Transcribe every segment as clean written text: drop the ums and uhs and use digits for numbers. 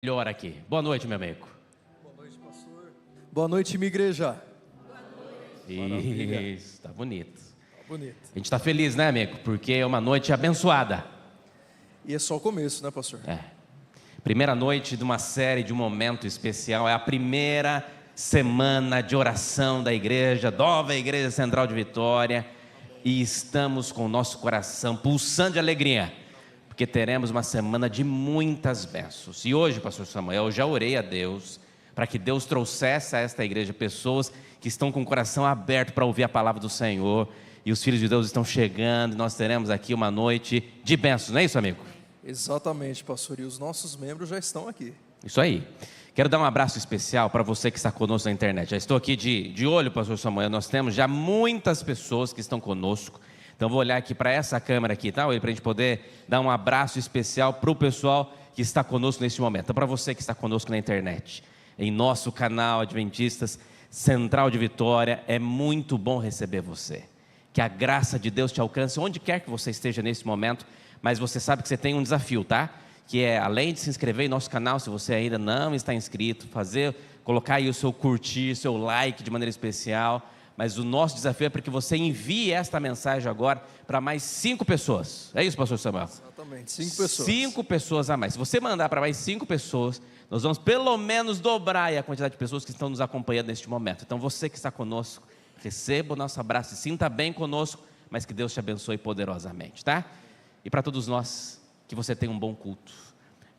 Melhor aqui. Boa noite, meu amigo. Boa noite, pastor. Boa noite, minha igreja. Isso, tá bonito. Tá bonito. A gente tá feliz, né, amigo? Porque é uma noite abençoada. E é só o começo, né, pastor? Primeira noite de uma série, de um momento especial. É a primeira semana de oração da igreja, Nova Igreja Central de Vitória. E estamos com o nosso coração pulsando de alegria, porque teremos uma semana de muitas bênçãos. E hoje, pastor Samuel, eu já orei a Deus para que Deus trouxesse a esta igreja pessoas que estão com o coração aberto para ouvir a palavra do Senhor. E os filhos de Deus estão chegando, e nós teremos aqui uma noite de bênçãos, não é isso, amigo? Exatamente, pastor, e os nossos membros já estão aqui. Isso aí. Quero dar um abraço especial para você que está conosco na internet. Já estou aqui de olho, pastor Samuel, nós temos já muitas pessoas que estão conosco. Então vou olhar aqui para essa câmera aqui, tá? Para a gente poder dar um abraço especial para o pessoal que está conosco neste momento. Então, para você que está conosco na internet, em nosso canal Adventistas Central de Vitória, é muito bom receber você. Que a graça de Deus te alcance onde quer que você esteja nesse momento, mas você sabe que você tem um desafio, tá? Que é, além de se inscrever em nosso canal, se você ainda não está inscrito, colocar aí o seu curtir, seu like de maneira especial. Mas o nosso desafio é para que você envie esta mensagem agora para mais 5 pessoas. É isso, pastor Samuel? Exatamente, 5 pessoas. 5 pessoas a mais. Se você mandar para mais 5 pessoas, nós vamos pelo menos dobrar a quantidade de pessoas que estão nos acompanhando neste momento. Então você que está conosco, receba o nosso abraço e sinta bem conosco, mas que Deus te abençoe poderosamente, tá? E para todos nós, que você tenha um bom culto,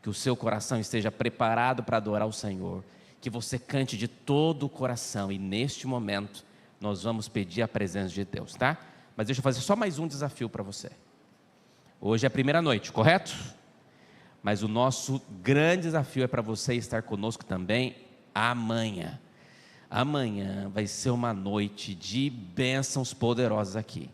que o seu coração esteja preparado para adorar o Senhor, que você cante de todo o coração, e neste momento nós vamos pedir a presença de Deus, tá? Mas deixa eu fazer só mais um desafio para você. Hoje é a primeira noite, correto? Mas o nosso grande desafio é para você estar conosco também amanhã. Amanhã vai ser uma noite de bênçãos poderosas aqui.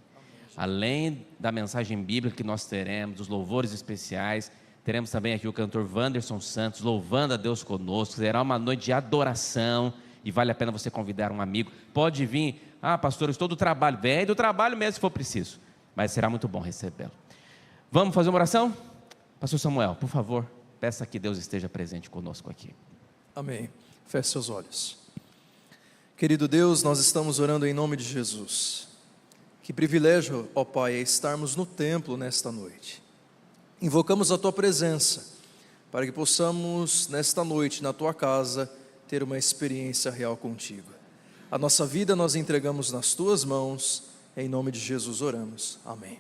Além da mensagem bíblica que nós teremos, dos louvores especiais, teremos também aqui o cantor Wanderson Santos louvando a Deus conosco. Será uma noite de adoração e vale a pena você convidar um amigo. Pode vir, pastor, eu estou do trabalho. Vem do trabalho mesmo se for preciso, mas será muito bom recebê-lo. Vamos fazer uma oração? Pastor Samuel, por favor, peça que Deus esteja presente conosco aqui. Amém. Feche seus olhos. Querido Deus, nós estamos orando em nome de Jesus. Que privilégio, ó Pai, é estarmos no templo nesta noite. Invocamos a Tua presença, para que possamos, nesta noite, na Tua casa, ter uma experiência real contigo. A nossa vida nós entregamos nas Tuas mãos, em nome de Jesus oramos. Amém.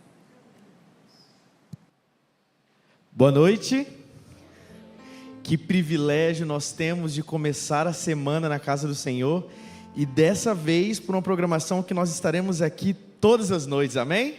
Boa noite. Que privilégio nós temos de começar a semana na casa do Senhor, e dessa vez por uma programação que nós estaremos aqui todas as noites, amém?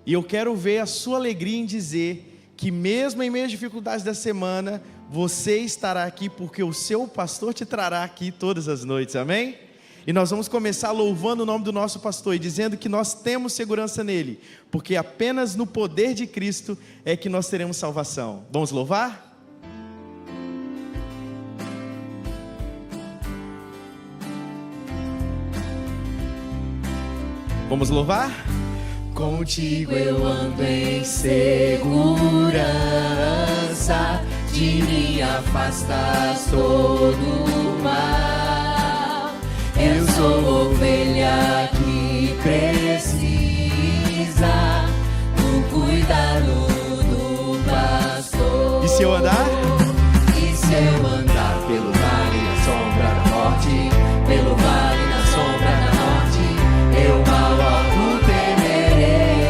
E eu quero ver a sua alegria em dizer que mesmo em meio às dificuldades da semana, você estará aqui porque o seu pastor te trará aqui todas as noites, amém? E nós vamos começar louvando o nome do nosso pastor e dizendo que nós temos segurança nele, porque apenas no poder de Cristo é que nós teremos salvação. Vamos louvar? Vamos louvar? Contigo eu ando em segurança, de mim afastas todo o mal. Eu sou ovelha que precisa do cuidado do pastor. E se eu andar? E se eu andar pelo vale da sombra da morte, pelo vale da sombra da morte, eu mal algum temerei,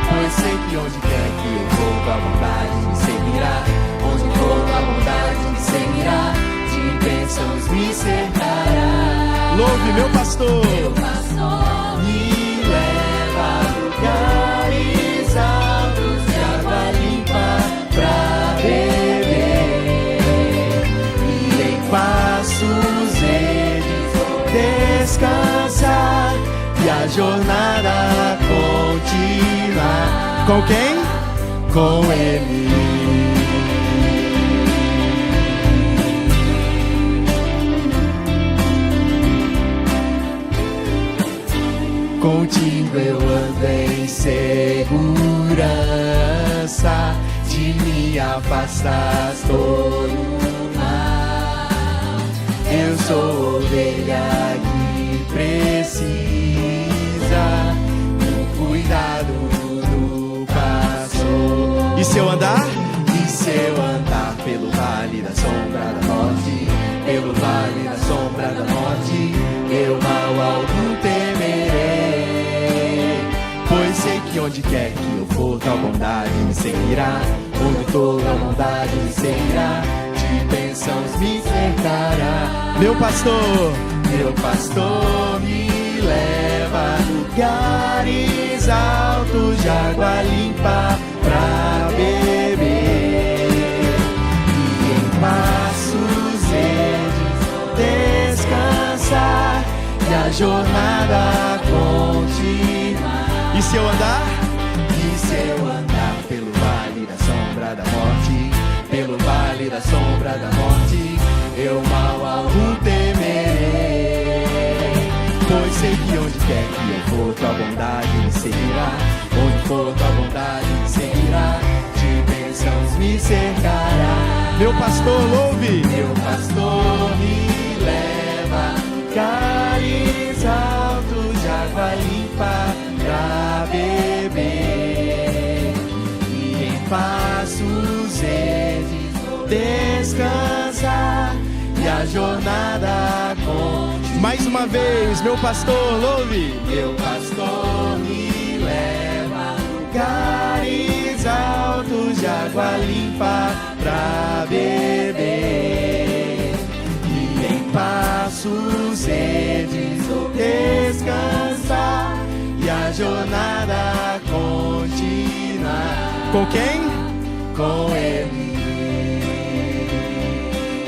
pois sei que onde quer que eu vou, tua bondade me seguirá. Onde for, tua bondade me seguirá, de bênçãos me cercará. Louve meu pastor, me leva a lugares altos de água limpa pra beber, e em pastos verdes vou descansar, e a jornada continuar. Com quem? Com Ele. Contigo eu ando em segurança, de de mim afastas todo o mal. Eu sou ovelha que precisa do cuidado do pastor. E se eu andar? E se eu andar pelo vale da sombra da morte, pelo vale da sombra da morte, eu mal algum temerei, pois sei que onde quer que eu for, tua bondade me seguirá. Onde for, tua bondade me seguirá, de bênçãos me cercará. Meu pastor me leva a lugares altos de água limpa pra beber, e em passos verdes descansar, e a jornada continuar. E se eu andar? E se eu andar pelo vale da sombra da morte, pelo vale da sombra da morte, eu mal algum temerei, pois sei que onde quer que eu for, tua bondade me seguirá. Onde for, tua bondade me seguirá, de bênçãos me cercará. Meu pastor, louve! Meu pastor me leva a lugares altos de água limpa pra beber, e em passos verdes descansar, e a jornada continua. Mais uma vez, meu pastor, louve! Meu pastor me leva a lugares altos de água limpa pra beber, e em passos verdes descansar, e a jornada continuar. Com quem? Com Ele.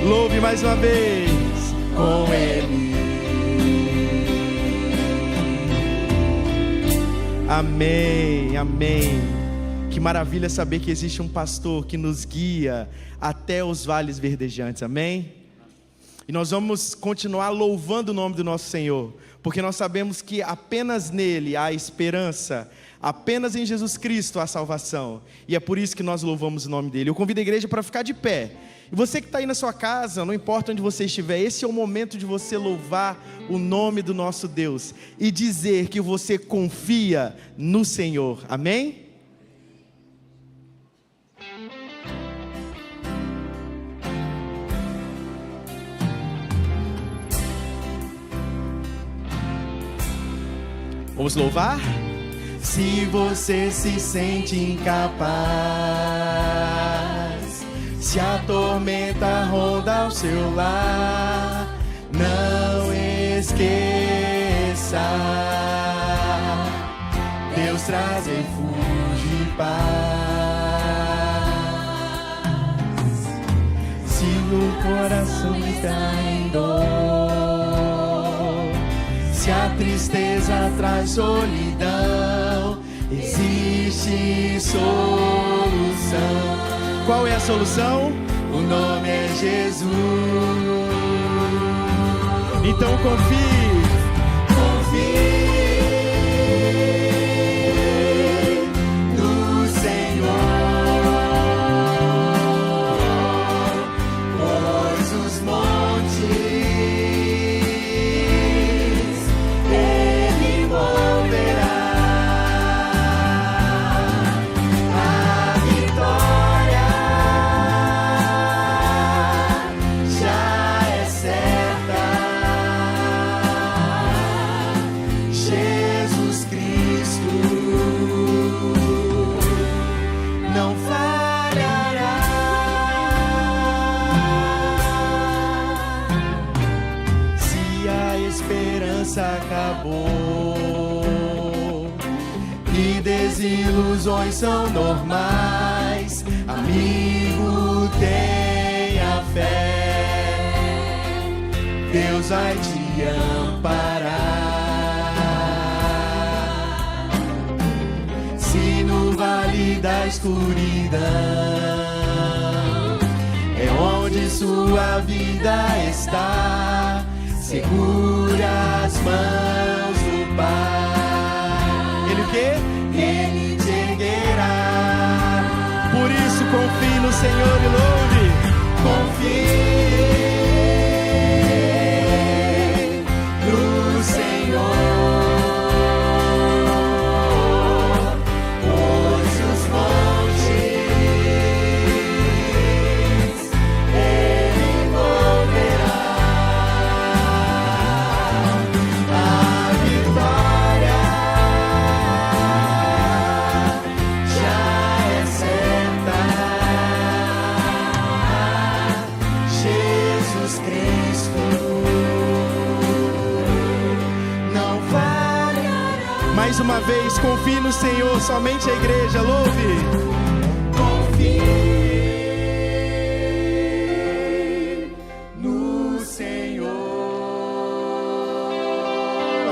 Louve mais uma vez. Com Ele. Amém, amém. Que maravilha saber que existe um pastor que nos guia até os vales verdejantes, amém? E nós vamos continuar louvando o nome do nosso Senhor, porque nós sabemos que apenas nele há esperança, apenas em Jesus Cristo há salvação, e é por isso que nós louvamos o nome dele. Eu convido a igreja para ficar de pé, e você que está aí na sua casa, não importa onde você estiver, esse é o momento de você louvar o nome do nosso Deus, e dizer que você confia no Senhor, amém? Vamos louvar? Se você se sente incapaz, se a tormenta ronda ao seu lar, não esqueça, Deus traz refúgio e paz. Se o coração está em dor, se a tristeza traz solidão, existe solução. Qual é a solução? O nome é Jesus. Então confie, confie no Senhor, pois os montes Ele moverá. Acabou e desilusões são normais, amigo, tenha fé, Deus vai te amparar. Se no vale da escuridão é onde sua vida está, segura as mãos do Pai. Ele o quê? Ele te erguerá. Por isso confie no Senhor e louve. Confie no Senhor, pois os montes Ele moverá. A vitória já é certa. Jesus Cristo não falhará. Mais uma vez, confie no Senhor, somente a igreja, louve. Confie no Senhor.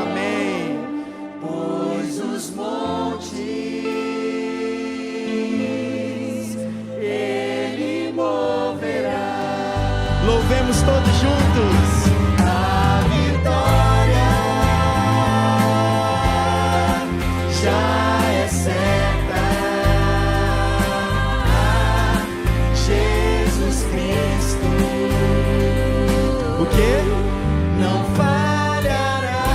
Amém. Pois os montes Ele moverá. Louvemos todos juntos. A vitória já é certa. Jesus Cristo, o quê? Não falhará.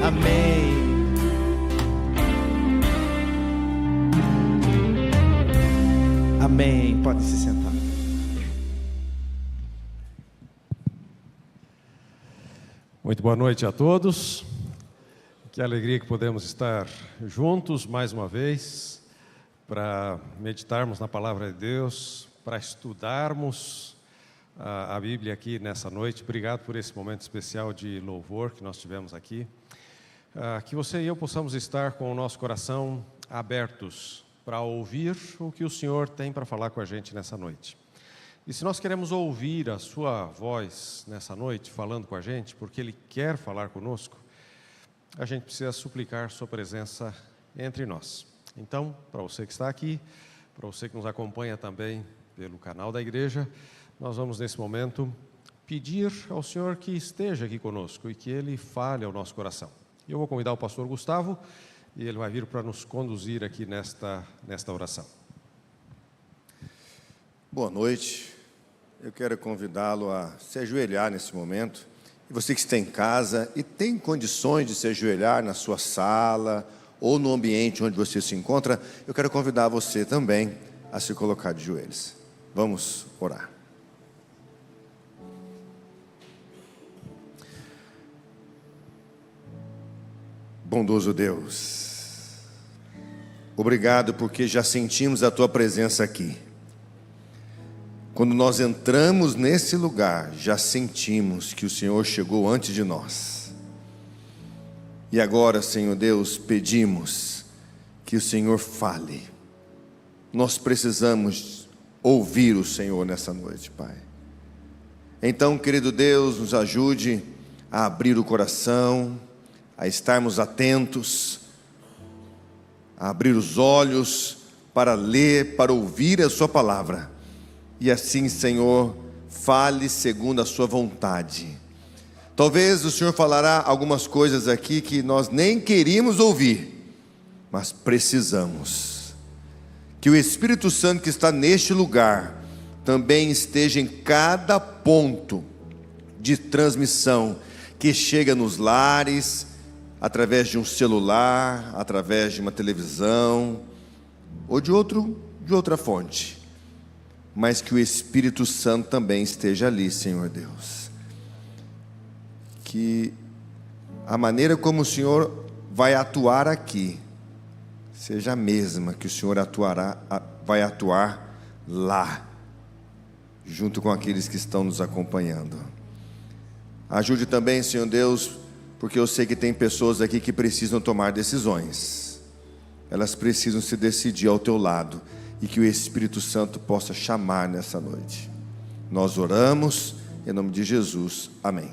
Amém. Amém. Pode se sentar. Muito boa noite a todos. Que alegria que podemos estar juntos mais uma vez para meditarmos na palavra de Deus, para estudarmos a Bíblia aqui nessa noite. Obrigado por esse momento especial de louvor que nós tivemos aqui. Que você e eu possamos estar com o nosso coração abertos para ouvir o que o Senhor tem para falar com a gente nessa noite. E se nós queremos ouvir a sua voz nessa noite, falando com a gente, porque Ele quer falar conosco, a gente precisa suplicar sua presença entre nós. Então, para você que está aqui, para você que nos acompanha também pelo canal da igreja, nós vamos nesse momento pedir ao Senhor que esteja aqui conosco e que Ele fale ao nosso coração. E eu vou convidar o pastor Gustavo e ele vai vir para nos conduzir aqui nesta oração. Boa noite. Eu quero convidá-lo a se ajoelhar nesse momento. E você que está em casa e tem condições de se ajoelhar na sua sala ou no ambiente onde você se encontra, eu quero convidar você também a se colocar de joelhos. Vamos orar. Bondoso Deus, obrigado porque já sentimos a Tua presença aqui. Quando nós entramos nesse lugar, já sentimos que o Senhor chegou antes de nós. E agora, Senhor Deus, pedimos que o Senhor fale. Nós precisamos ouvir o Senhor nessa noite, Pai. Então, querido Deus, nos ajude a abrir o coração, a estarmos atentos, a abrir os olhos para ler, para ouvir a Sua palavra. E assim, Senhor, fale segundo a Sua vontade. Talvez o Senhor falará algumas coisas aqui que nós nem queríamos ouvir, mas precisamos. Que o Espírito Santo que está neste lugar também esteja em cada ponto de transmissão que chega nos lares, através de um celular, através de uma televisão ou de outra fonte. Mas que o Espírito Santo também esteja ali, Senhor Deus. Que a maneira como o Senhor vai atuar aqui seja a mesma que o Senhor vai atuar lá, junto com aqueles que estão nos acompanhando. Ajude também, Senhor Deus, porque eu sei que tem pessoas aqui que precisam tomar decisões. Elas precisam se decidir ao Teu lado. E que o Espírito Santo possa chamar nessa noite. Nós oramos em nome de Jesus. Amém.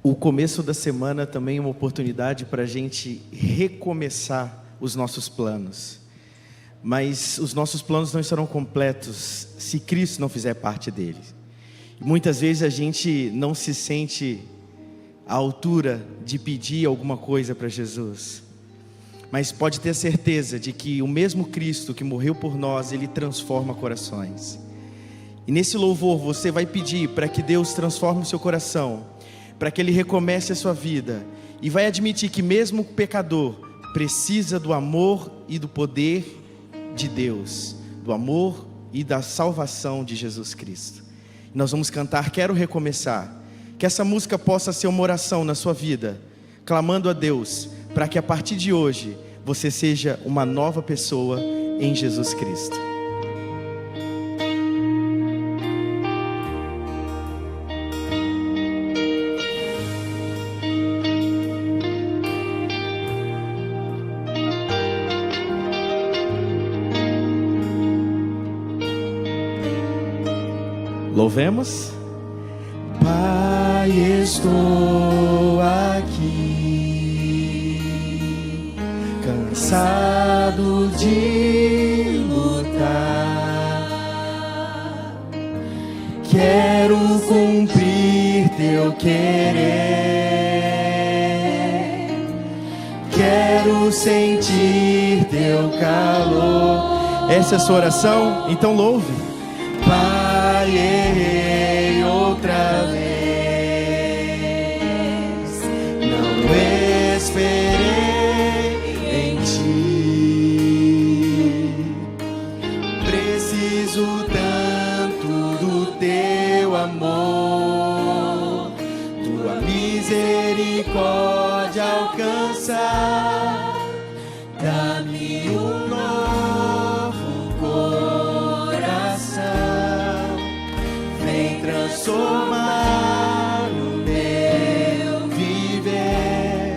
O começo da semana também é uma oportunidade para a gente recomeçar os nossos planos. Mas os nossos planos não estarão completos se Cristo não fizer parte deles. Muitas vezes a gente não se sente à altura de pedir alguma coisa para Jesus. Mas pode ter certeza de que o mesmo Cristo que morreu por nós, Ele transforma corações. E nesse louvor você vai pedir para que Deus transforme o seu coração, para que Ele recomece a sua vida, e vai admitir que mesmo o pecador precisa do amor e do poder de Deus, do amor e da salvação de Jesus Cristo. E nós vamos cantar Quero Recomeçar. Que essa música possa ser uma oração na sua vida, clamando a Deus para que a partir de hoje você seja uma nova pessoa em Jesus Cristo. Louvemos. Pai, estou aqui, cansado de lutar. Quero cumprir teu querer, quero sentir teu calor. Essa é a sua oração? Então louve. Pai, errei outra vez, não esperei em ti. Preciso tanto do teu amor, tua misericórdia alcançar. Dá-me um novo coração, vem transformar o meu viver.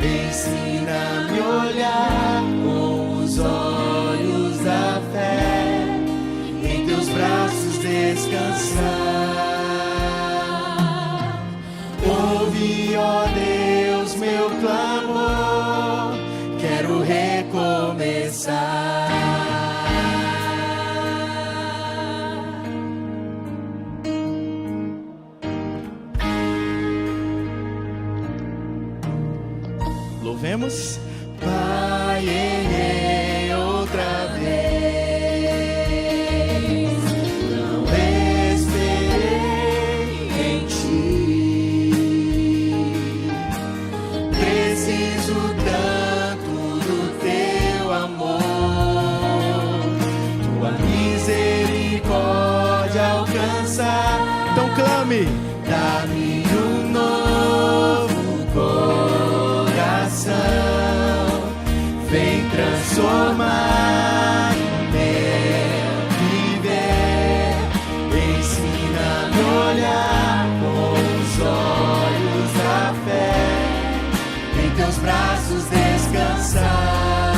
Ensina-me a olhar com os olhos da fé, em teus braços descansar. Ouve, ó Deus, meu clamor, quero recomeçar. Louvemos. Pai, errei outra vez, não esperei em ti. Preciso tanto do teu amor, tua misericórdia alcançar. Então clame. Dá-me um novo coração, vem transformar o meu viver. Ensina-me a olhar com os olhos da fé, em teus braços descansar.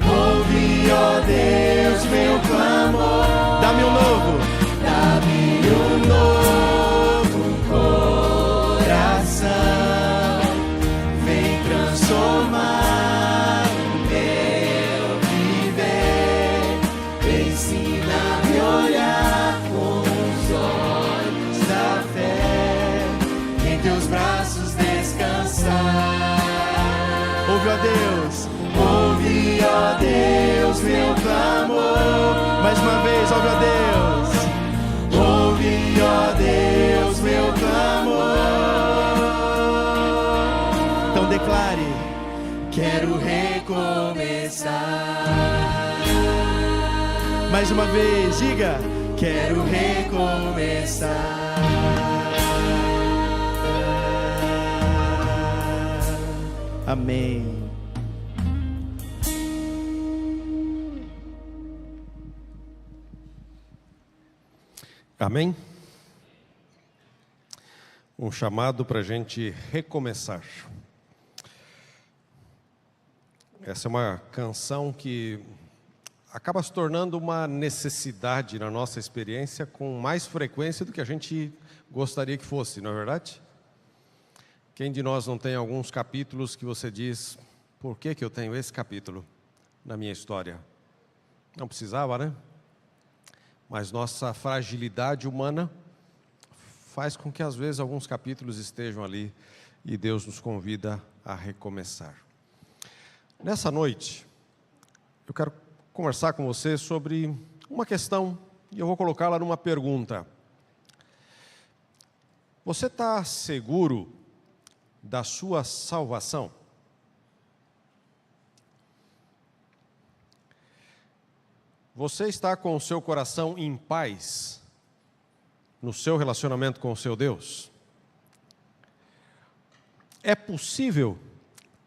Ouve, ó Deus, meu clamor. Dá-me um novo. Dá-me um novo coração, vem transformar o meu viver. Ensina-me a olhar com os olhos da fé, em teus braços descansar. Ouve, ó Deus. Ouve, ó Deus, meu clamor. Mais uma vez, ouve, ó Deus. Ouve, ó Deus, meu clamor. Então declare: quero recomeçar. Mais uma vez, diga: quero recomeçar. Amém. Amém? Um chamado para a gente recomeçar. Essa é uma canção que acaba se tornando uma necessidade na nossa experiência com mais frequência do que a gente gostaria que fosse, não é verdade? Quem de nós não tem alguns capítulos que você diz: por que eu tenho esse capítulo na minha história? Não precisava, né? mas nossa fragilidade humana faz com que às vezes alguns capítulos estejam ali e Deus nos convida a recomeçar. Nessa noite, eu quero conversar com você sobre uma questão e eu vou colocá-la numa pergunta. Você está seguro da sua salvação? Você está com o seu coração em paz no seu relacionamento com o seu Deus? É possível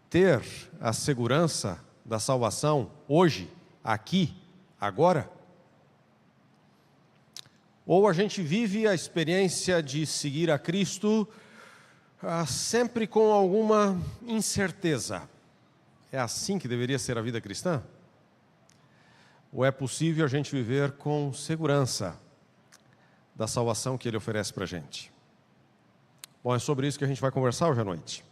ter a segurança da salvação hoje, aqui, agora? Ou a gente vive a experiência de seguir a Cristo sempre com alguma incerteza? É assim que deveria ser a vida cristã? Ou é possível a gente viver com segurança da salvação que Ele oferece para a gente? Bom, é sobre isso que a gente vai conversar hoje à noite.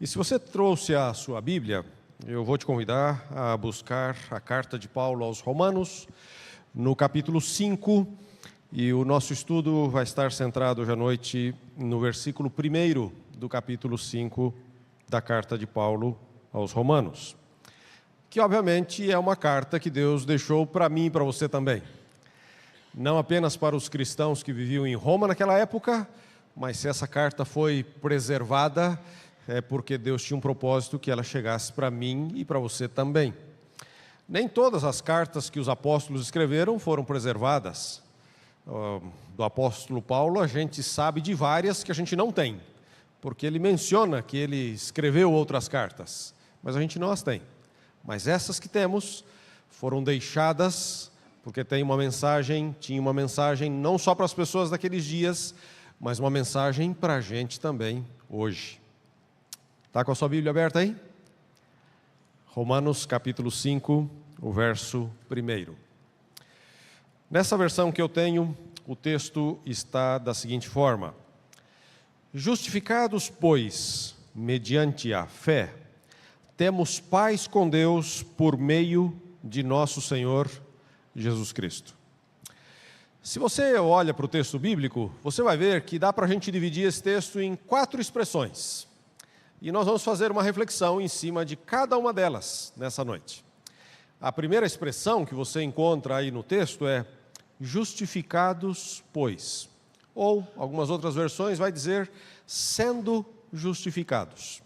E se você trouxe a sua Bíblia, eu vou te convidar a buscar a carta de Paulo aos Romanos, no capítulo 5, e o nosso estudo vai estar centrado hoje à noite no versículo 1 do capítulo 5 da carta de Paulo aos Romanos, que obviamente é uma carta que Deus deixou para mim e para você também. Não apenas para os cristãos que viviam em Roma naquela época, mas se essa carta foi preservada, é porque Deus tinha um propósito que ela chegasse para mim e para você também. Nem todas as cartas que os apóstolos escreveram foram preservadas. Do apóstolo Paulo a gente sabe de várias que a gente não tem, porque ele menciona que ele escreveu outras cartas, mas a gente não as tem. Mas essas que temos foram deixadas porque tinha uma mensagem não só para as pessoas daqueles dias, mas uma mensagem para a gente também hoje. Está com a sua Bíblia aberta aí? Romanos capítulo 5, o verso 1. Nessa versão que eu tenho, o texto está da seguinte forma: justificados, pois, mediante a fé, temos paz com Deus por meio de nosso Senhor Jesus Cristo. Se você olha para o texto bíblico, você vai ver que dá para a gente dividir esse texto em 4 expressões. E nós vamos fazer uma reflexão em cima de cada uma delas nessa noite. A primeira expressão que você encontra aí no texto é justificados, pois. Ou, algumas outras versões vai dizer, sendo justificados.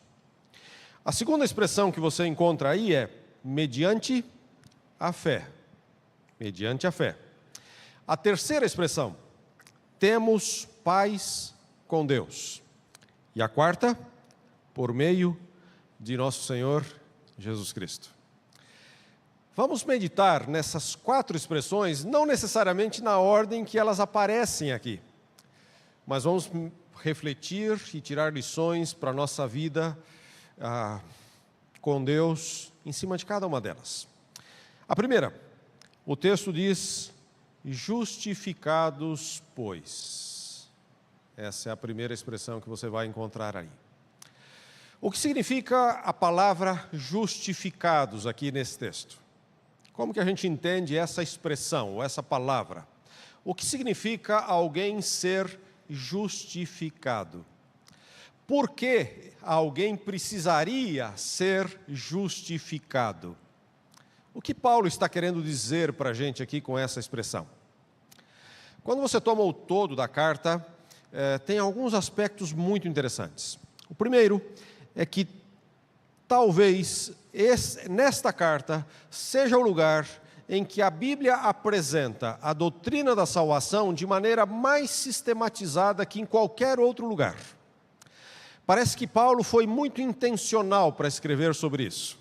A segunda expressão que você encontra aí é mediante a fé. Mediante a fé. A terceira expressão, temos paz com Deus. E a quarta, por meio de nosso Senhor Jesus Cristo. Vamos meditar nessas 4 expressões, não necessariamente na ordem que elas aparecem aqui, mas vamos refletir e tirar lições para a nossa vida com Deus em cima de cada uma delas. A primeira, o texto diz, justificados, pois. Essa é a primeira expressão que você vai encontrar aí. O que significa a palavra justificados aqui nesse texto? Como que a gente entende essa expressão, ou essa palavra? O que significa alguém ser justificado? Por que alguém precisaria ser justificado? O que Paulo está querendo dizer para a gente aqui com essa expressão? Quando você toma o todo da carta, tem alguns aspectos muito interessantes. O primeiro é que talvez nesta carta seja o lugar em que a Bíblia apresenta a doutrina da salvação de maneira mais sistematizada que em qualquer outro lugar. Parece que Paulo foi muito intencional para escrever sobre isso.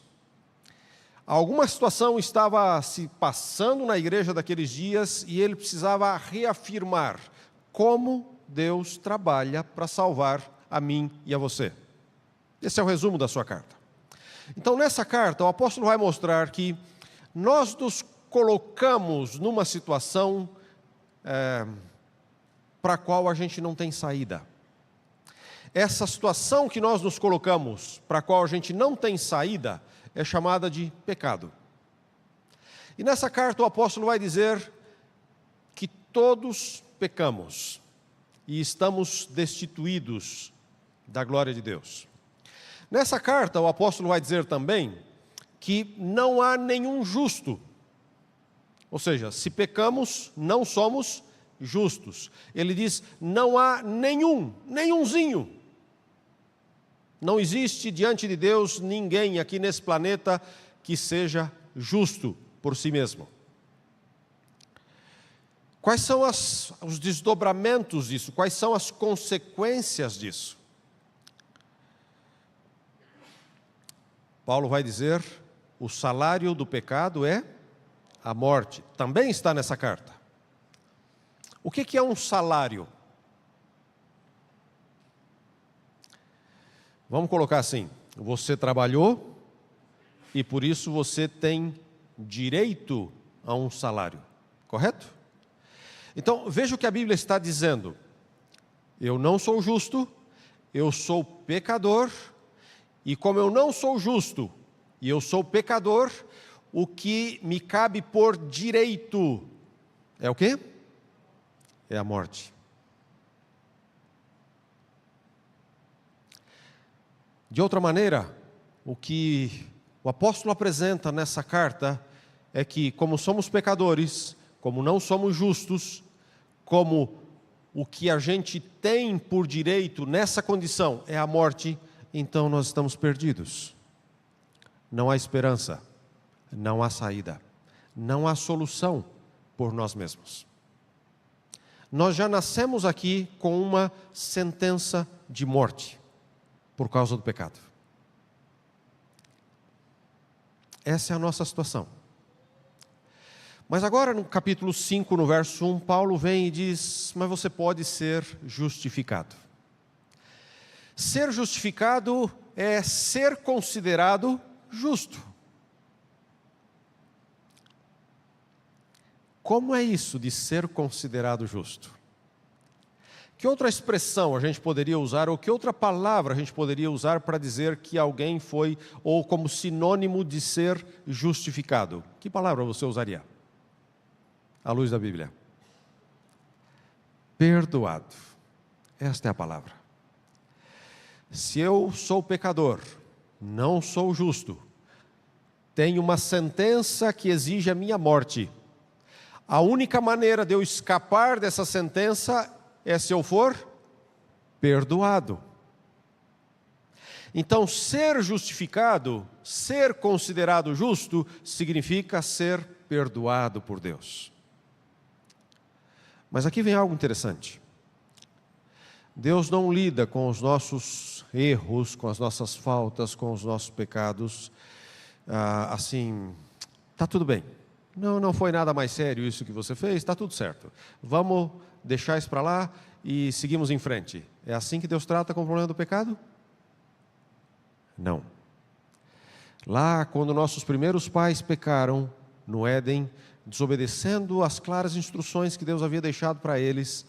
Alguma situação estava se passando na igreja daqueles dias e ele precisava reafirmar como Deus trabalha para salvar a mim e a você. Esse é o resumo da sua carta. Então, nessa carta, o apóstolo vai mostrar que nós nos colocamos numa situação para a qual a gente não tem saída. Essa situação que nós nos colocamos, para a qual a gente não tem saída, é chamada de pecado. E nessa carta o apóstolo vai dizer que todos pecamos e estamos destituídos da glória de Deus. Nessa carta, o apóstolo vai dizer também que não há nenhum justo. Ou seja, se pecamos, não somos justos. Ele diz, não há nenhumzinho. Não existe diante de Deus ninguém aqui nesse planeta que seja justo por si mesmo. Quais são os desdobramentos disso? Quais são as consequências disso? Paulo vai dizer, o salário do pecado é a morte. Também está nessa carta. O que é um salário? Vamos colocar assim, você trabalhou e por isso você tem direito a um salário, correto? Então, veja o que a Bíblia está dizendo. Eu não sou justo, eu sou pecador, e como eu não sou justo e eu sou pecador, o que me cabe por direito é o quê? É a morte. De outra maneira, o que o apóstolo apresenta nessa carta é que, como somos pecadores, como não somos justos, como o que a gente tem por direito nessa condição é a morte, então nós estamos perdidos. Não há esperança, não há saída, não há solução por nós mesmos. Nós já nascemos aqui com uma sentença de morte por causa do pecado. Essa é a nossa situação. Mas agora no capítulo 5, no verso 1, Paulo vem e diz, mas você pode ser justificado. Ser justificado é ser considerado justo. Como é isso de ser considerado justo? Que outra expressão a gente poderia usar, ou que outra palavra a gente poderia usar para dizer que alguém foi, ou como sinônimo de ser justificado? Que palavra você usaria? À luz da Bíblia. Perdoado. Esta é a palavra. Se eu sou pecador, não sou justo, tenho uma sentença que exige a minha morte. A única maneira de eu escapar dessa sentença é se eu for perdoado. Então, ser justificado, ser considerado justo, significa ser perdoado por Deus. Mas aqui vem algo interessante. Deus não lida com os nossos erros, com as nossas faltas, com os nossos pecados, assim, está tudo bem. Não foi nada mais sério isso que você fez, está tudo certo. Vamos deixar isso para lá e seguimos em frente. É assim que Deus trata com o problema do pecado? Não. Lá, quando nossos primeiros pais pecaram no Éden, desobedecendo as claras instruções que Deus havia deixado para eles,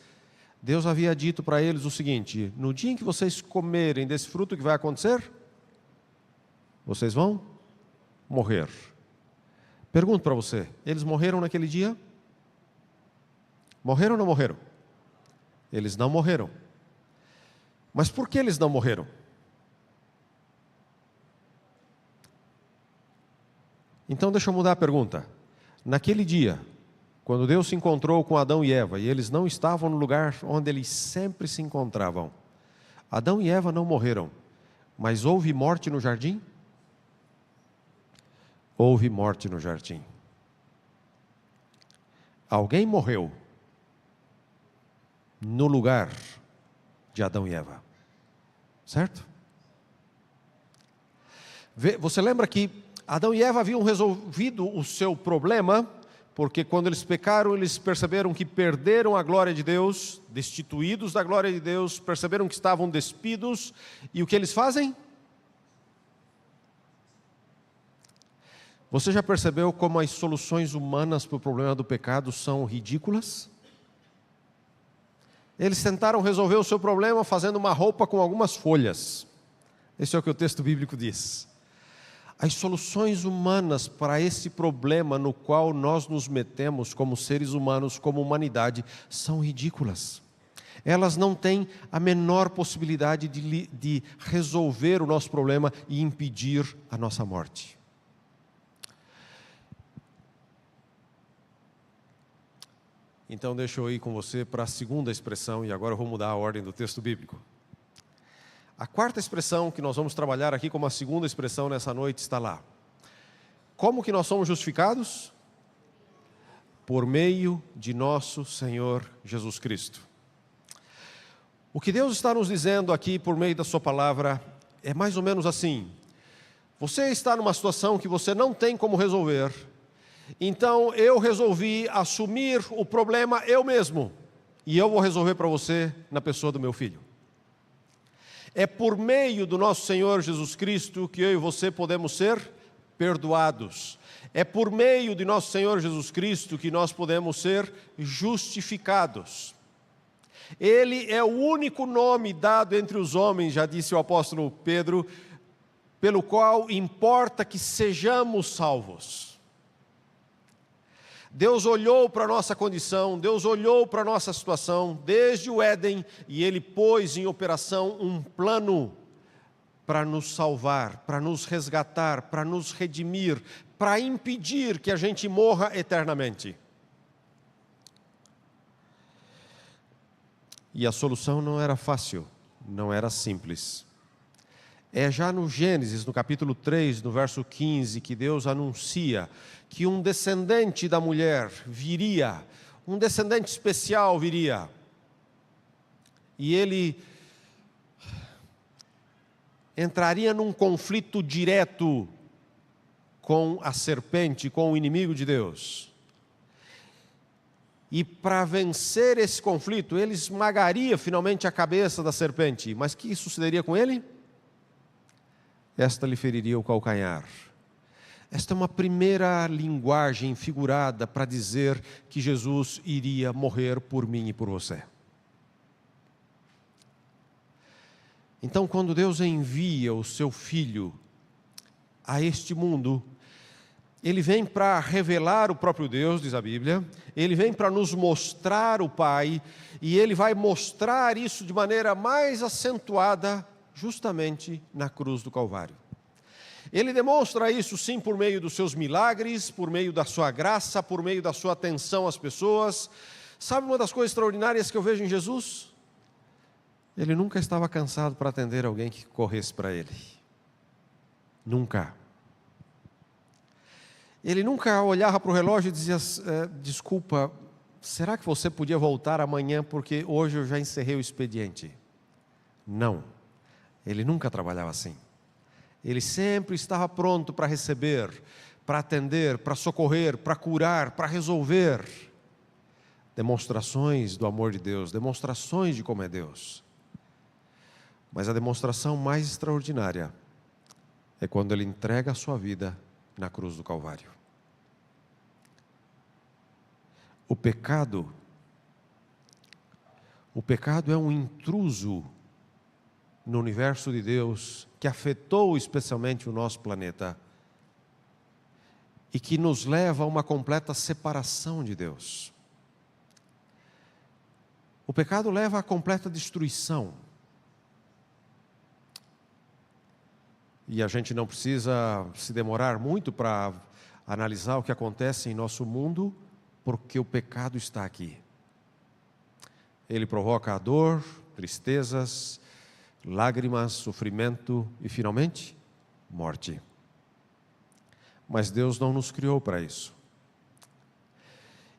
Deus havia dito para eles o seguinte: no dia em que vocês comerem desse fruto, o que vai acontecer? Vocês vão morrer. Pergunto para você, eles morreram naquele dia? Morreram ou não morreram? Eles não morreram. Mas por que eles não morreram? Então deixa eu mudar a pergunta. Naquele dia, quando Deus se encontrou com Adão e Eva, e eles não estavam no lugar onde eles sempre se encontravam, Adão e Eva não morreram, mas houve morte no jardim? Houve morte no jardim. Alguém morreu no lugar de Adão e Eva, certo? Você lembra que Adão e Eva haviam resolvido o seu problema, porque quando eles pecaram, eles perceberam que perderam a glória de Deus, destituídos da glória de Deus, perceberam que estavam despidos, e o que eles fazem? Você já percebeu como as soluções humanas para o problema do pecado são ridículas? Eles tentaram resolver o seu problema fazendo uma roupa com algumas folhas. Esse é o que o texto bíblico diz. As soluções humanas para esse problema no qual nós nos metemos como seres humanos, como humanidade, são ridículas. Elas não têm a menor possibilidade de resolver o nosso problema e impedir a nossa morte. Então deixa eu ir com você para a segunda expressão, e agora eu vou mudar a ordem do texto bíblico. A quarta expressão que nós vamos trabalhar aqui como a segunda expressão nessa noite está lá. Como que nós somos justificados? Por meio de nosso Senhor Jesus Cristo. O que Deus está nos dizendo aqui por meio da sua palavra é mais ou menos assim: você está numa situação que você não tem como resolver, então eu resolvi assumir o problema eu mesmo, e eu vou resolver para você na pessoa do meu filho. É por meio do nosso Senhor Jesus Cristo que eu e você podemos ser perdoados. É por meio de nosso Senhor Jesus Cristo que nós podemos ser justificados. Ele é o único nome dado entre os homens, já disse o apóstolo Pedro, pelo qual importa que sejamos salvos. Deus olhou para a nossa condição, Deus olhou para a nossa situação desde o Éden e Ele pôs em operação um plano para nos salvar, para nos resgatar, para nos redimir, para impedir que a gente morra eternamente. E a solução não era fácil, não era simples. É já no Gênesis, no capítulo 3, no verso 15, que Deus anuncia que um descendente da mulher viria, um descendente especial viria. E ele entraria num conflito direto com a serpente, com o inimigo de Deus. E para vencer esse conflito, ele esmagaria finalmente a cabeça da serpente. Mas o que sucederia com ele? Esta lhe feriria o calcanhar. Esta é uma primeira linguagem figurada para dizer que Jesus iria morrer por mim e por você. Então, quando Deus envia o seu Filho a este mundo, Ele vem para revelar o próprio Deus, diz a Bíblia, Ele vem para nos mostrar o Pai, e Ele vai mostrar isso de maneira mais acentuada, justamente na cruz do Calvário. Ele demonstra isso sim por meio dos seus milagres, por meio da sua graça, por meio da sua atenção às pessoas. Sabe uma das coisas extraordinárias que eu vejo em Jesus? Ele nunca estava cansado para atender alguém que corresse para ele. Nunca. Ele nunca olhava para o relógio e dizia, desculpa, será que você podia voltar amanhã porque hoje eu já encerrei o expediente? Não. Ele nunca trabalhava assim. Ele sempre estava pronto para receber, para atender, para socorrer, para curar, para resolver. Demonstrações do amor de Deus, demonstrações de como é Deus. Mas a demonstração mais extraordinária é quando Ele entrega a sua vida na cruz do Calvário. O pecado é um intruso no universo de Deus, que afetou especialmente o nosso planeta e que nos leva a uma completa separação de Deus. O pecado leva à completa destruição. E a gente não precisa se demorar muito para analisar o que acontece em nosso mundo, porque o pecado está aqui. Ele provoca a dor, tristezas, lágrimas, sofrimento e, finalmente, morte. Mas Deus não nos criou para isso.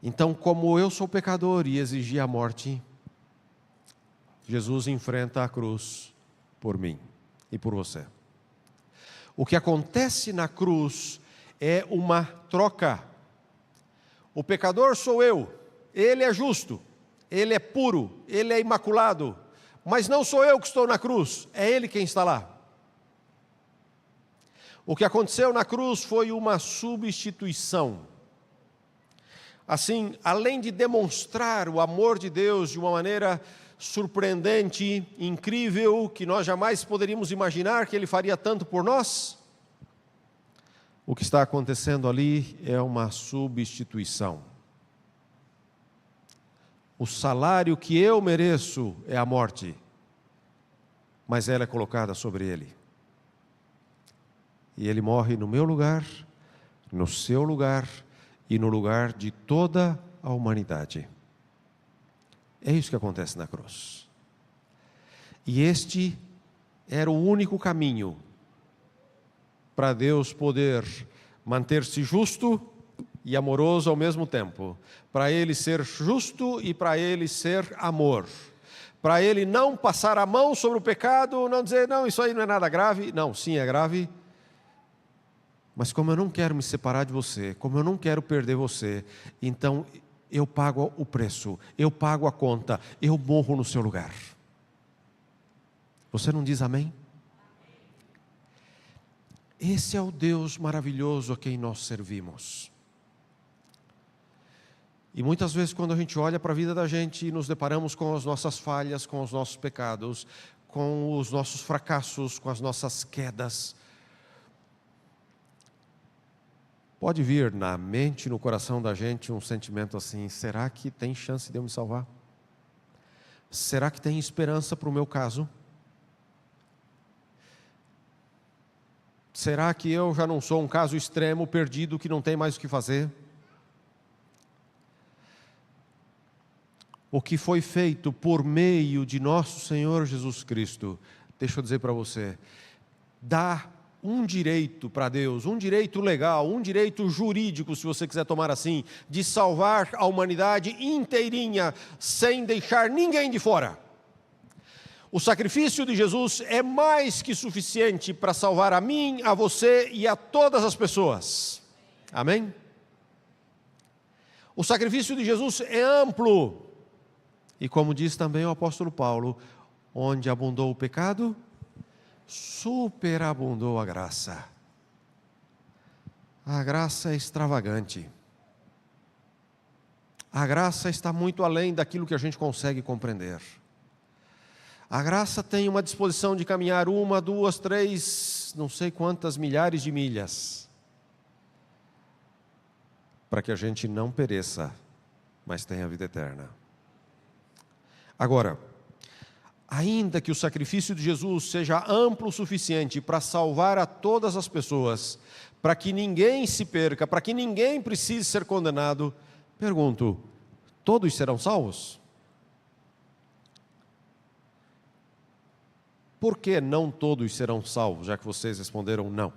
Então, como eu sou pecador e exigi a morte, Jesus enfrenta a cruz por mim e por você. O que acontece na cruz é uma troca. O pecador sou eu, ele é justo, ele é puro, ele é imaculado, mas não sou eu que estou na cruz, é Ele quem está lá. O que aconteceu na cruz foi uma substituição. Assim, além de demonstrar o amor de Deus de uma maneira surpreendente, incrível, que nós jamais poderíamos imaginar que Ele faria tanto por nós, O que está acontecendo ali é uma substituição. O salário que eu mereço é a morte, mas ela é colocada sobre ele. E ele morre no meu lugar, no seu lugar e no lugar de toda a humanidade. É isso que acontece na cruz. E este era o único caminho para Deus poder manter-se justo e amoroso ao mesmo tempo. Para Ele ser justo e para Ele ser amor. Para Ele não passar a mão sobre o pecado, não dizer, não, isso aí não é nada grave. Não, sim, é grave. Mas como eu não quero me separar de você, como eu não quero perder você, então eu pago o preço, eu pago a conta, eu morro no seu lugar. Você não diz amém? Esse é o Deus maravilhoso a quem nós servimos. E muitas vezes quando a gente olha para a vida da gente e nos deparamos com as nossas falhas, com os nossos pecados, com os nossos fracassos, com as nossas quedas, pode vir na mente, no coração da gente um sentimento assim, será que tem chance de eu me salvar? Será que tem esperança para o meu caso? Será que eu já não sou um caso extremo, perdido, que não tem mais o que fazer? O que foi feito por meio de nosso Senhor Jesus Cristo, deixa eu dizer para você, dá um direito para Deus, um direito legal, um direito jurídico, se você quiser tomar assim, de salvar a humanidade inteirinha, sem deixar ninguém de fora. O sacrifício de Jesus é mais que suficiente para salvar a mim, a você e a todas as pessoas. Amém? O sacrifício de Jesus é amplo. E como diz também o apóstolo Paulo, onde abundou o pecado, superabundou a graça. A graça é extravagante. A graça está muito além daquilo que a gente consegue compreender. A graça tem uma disposição de caminhar 1, 2, 3, não sei quantas milhares de milhas, para que a gente não pereça, mas tenha vida eterna. Agora, ainda que o sacrifício de Jesus seja amplo o suficiente para salvar a todas as pessoas, para que ninguém se perca, para que ninguém precise ser condenado, pergunto, todos serão salvos? Por que não todos serão salvos, já que vocês responderam não?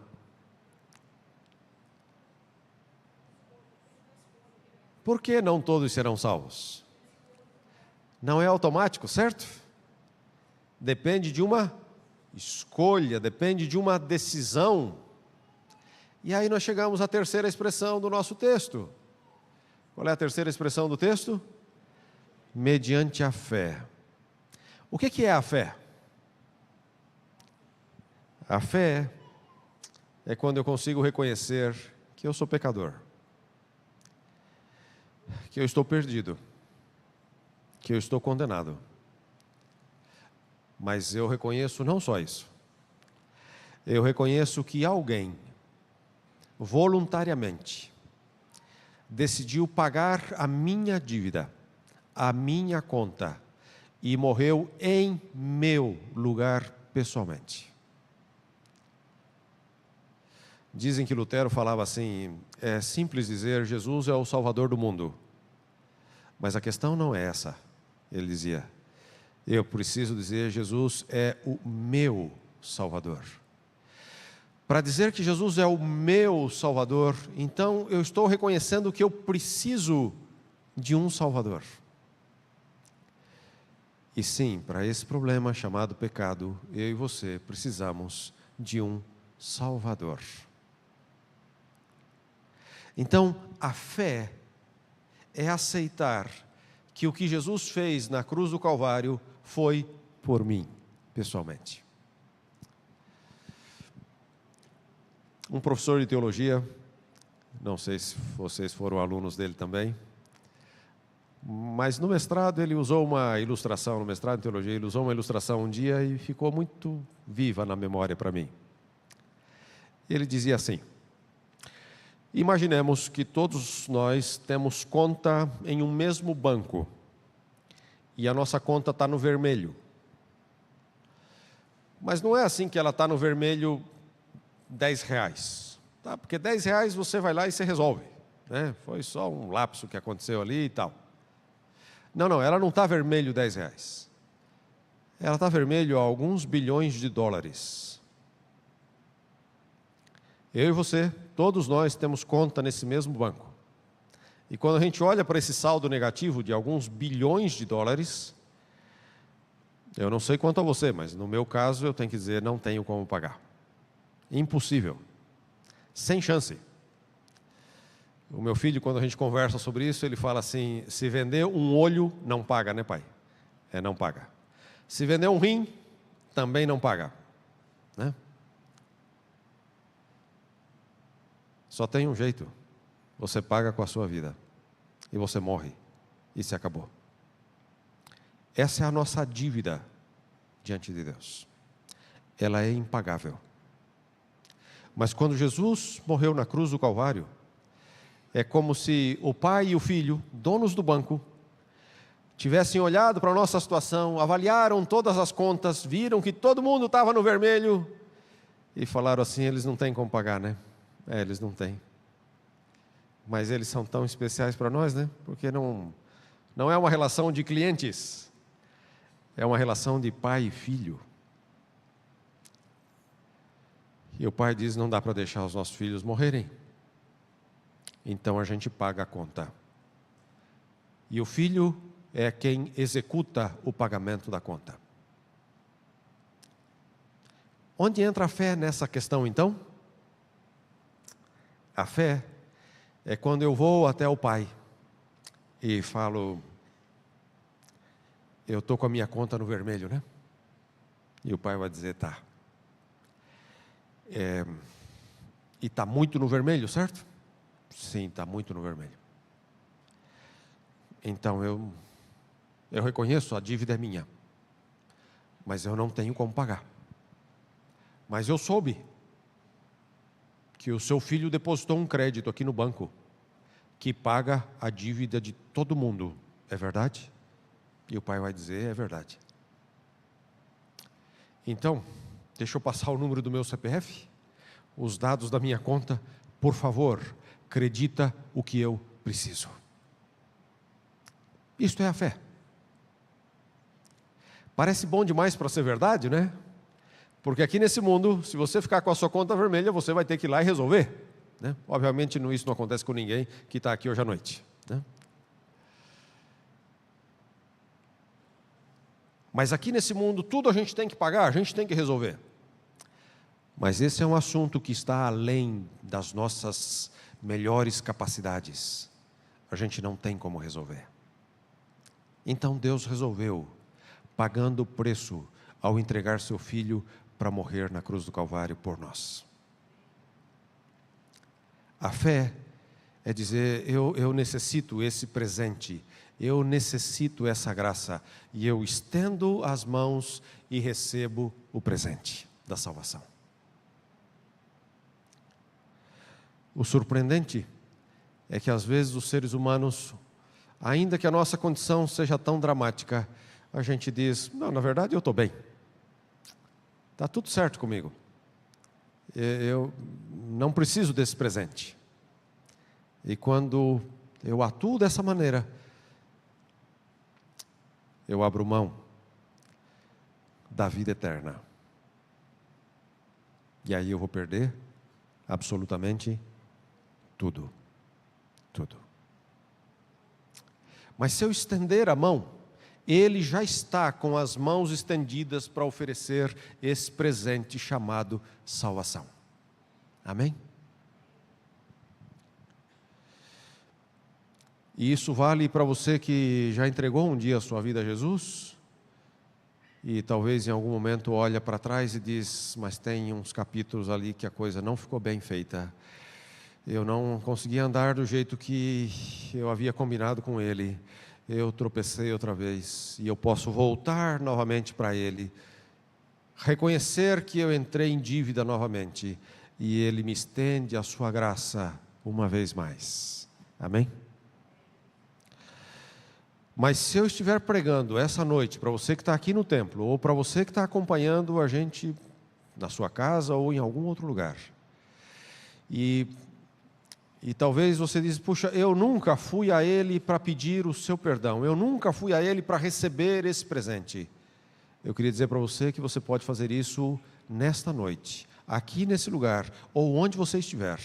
Por que não todos serão salvos? Não é automático, certo? Depende de uma escolha, depende de uma decisão. E aí nós chegamos à terceira expressão do nosso texto. Qual é a terceira expressão do texto? Mediante a fé. O que é a fé? A fé é quando eu consigo reconhecer que eu sou pecador, que eu estou perdido, que eu estou condenado. Mas eu reconheço não só isso, eu reconheço que alguém, voluntariamente, decidiu pagar a minha dívida, a minha conta, e morreu em meu lugar pessoalmente. Dizem que Lutero falava assim, é simples dizer, Jesus é o Salvador do mundo. Mas a questão não é essa. Ele dizia, eu preciso dizer, Jesus é o meu Salvador. Para dizer que Jesus é o meu Salvador, então eu estou reconhecendo que eu preciso de um Salvador. E sim, para esse problema chamado pecado, eu e você precisamos de um Salvador. Então, a fé é aceitar que o que Jesus fez na cruz do Calvário foi por mim, pessoalmente. Um professor de teologia, não sei se vocês foram alunos dele também, mas no mestrado ele usou uma ilustração, no mestrado em teologia, ele usou uma ilustração um dia e ficou muito viva na memória para mim. Ele dizia assim, Imaginemos que todos nós temos conta em um mesmo banco e a nossa conta está no vermelho. Mas não é assim que ela está no vermelho R$10, tá? Porque R$10 você vai lá e você resolve, né? Foi só um lapso que aconteceu ali e tal. Não, ela não está vermelho R$10. Ela está vermelho a alguns bilhões de dólares. Eu e você, todos nós temos conta nesse mesmo banco. E quando a gente olha para esse saldo negativo de alguns bilhões de dólares, eu não sei quanto a você, mas no meu caso eu tenho que dizer, não tenho como pagar. Impossível. Sem chance. O meu filho, quando a gente conversa sobre isso, ele fala assim, se vender um olho, não paga, né, pai? Não paga. Se vender um rim, também não paga, né? Só tem um jeito, você paga com a sua vida, e você morre, e se acabou. Essa é a nossa dívida diante de Deus, ela é impagável. Mas quando Jesus morreu na cruz do Calvário, é como se o pai e o filho, donos do banco, tivessem olhado para a nossa situação, avaliaram todas as contas, viram que todo mundo estava no vermelho, e falaram assim, eles não têm como pagar, né? Eles não têm. Mas eles são tão especiais para nós, né? Porque não é uma relação de clientes, é uma relação de pai e filho. E o pai diz, não dá para deixar os nossos filhos morrerem. Então a gente paga a conta. E o filho é quem executa o pagamento da conta. Onde entra a fé nessa questão, então? A fé é quando eu vou até o pai e falo, eu estou com a minha conta no vermelho, né? E o pai vai dizer, tá. E está muito no vermelho, certo? Sim, está muito no vermelho. Então eu reconheço, a dívida é minha, mas eu não tenho como pagar. Mas eu soube que o seu filho depositou um crédito aqui no banco, que paga a dívida de todo mundo. É verdade? E o pai vai dizer, é verdade. Então, deixa eu passar o número do meu CPF, os dados da minha conta, por favor, acredita o que eu preciso. Isto é a fé. Parece bom demais para ser verdade, né? Porque aqui nesse mundo, se você ficar com a sua conta vermelha, você vai ter que ir lá e resolver, né? Obviamente isso não acontece com ninguém que está aqui hoje à noite, né? Mas aqui nesse mundo, tudo a gente tem que pagar, a gente tem que resolver. Mas esse é um assunto que está além das nossas melhores capacidades. A gente não tem como resolver. Então Deus resolveu, pagando o preço ao entregar seu filho para morrer na cruz do Calvário por nós. A fé é dizer, eu necessito esse presente, eu necessito essa graça, e eu estendo as mãos e recebo o presente da salvação. O surpreendente é que às vezes os seres humanos, ainda que a nossa condição seja tão dramática, a gente diz, não, na verdade eu estou bem. Está tudo certo comigo. Eu não preciso desse presente. E quando eu atuo dessa maneira, eu abro mão da vida eterna. E aí eu vou perder absolutamente tudo. Tudo. Mas se eu estender a mão, Ele já está com as mãos estendidas para oferecer esse presente chamado salvação. Amém? E isso vale para você que já entregou um dia a sua vida a Jesus, e talvez em algum momento olha para trás e diz, mas tem uns capítulos ali que a coisa não ficou bem feita. Eu não consegui andar do jeito que eu havia combinado com Ele. Eu tropecei outra vez, e eu posso voltar novamente para Ele, reconhecer que eu entrei em dívida novamente, e Ele me estende a sua graça uma vez mais. Amém? Mas se eu estiver pregando essa noite para você que está aqui no templo, ou para você que está acompanhando a gente na sua casa ou em algum outro lugar, e talvez você diz, puxa, eu nunca fui a Ele para pedir o seu perdão, eu nunca fui a Ele para receber esse presente. Eu queria dizer para você que você pode fazer isso nesta noite, aqui nesse lugar, ou onde você estiver,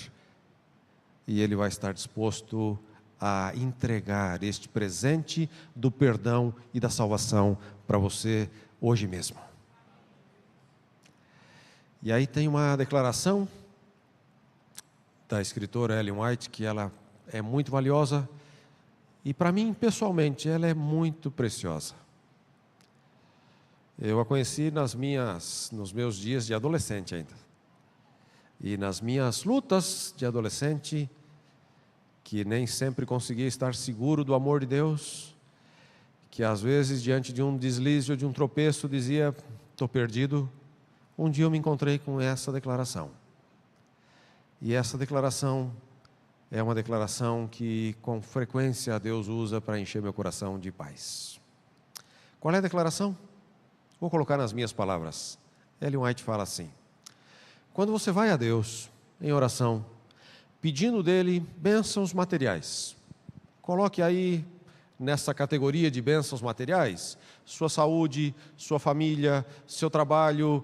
e Ele vai estar disposto a entregar este presente do perdão e da salvação para você hoje mesmo. E aí tem uma declaração da escritora Ellen White, que ela é muito valiosa, e para mim, pessoalmente, ela é muito preciosa. Eu a conheci nos meus dias de adolescente ainda. E nas minhas lutas de adolescente, que nem sempre conseguia estar seguro do amor de Deus, que às vezes, diante de um deslize ou de um tropeço, dizia, estou perdido. Um dia eu me encontrei com essa declaração. E essa declaração é uma declaração que com frequência Deus usa para encher meu coração de paz. Qual é a declaração? Vou colocar nas minhas palavras. Ellen White fala assim: quando você vai a Deus em oração, pedindo dele bênçãos materiais, coloque aí nessa categoria de bênçãos materiais, sua saúde, sua família, seu trabalho,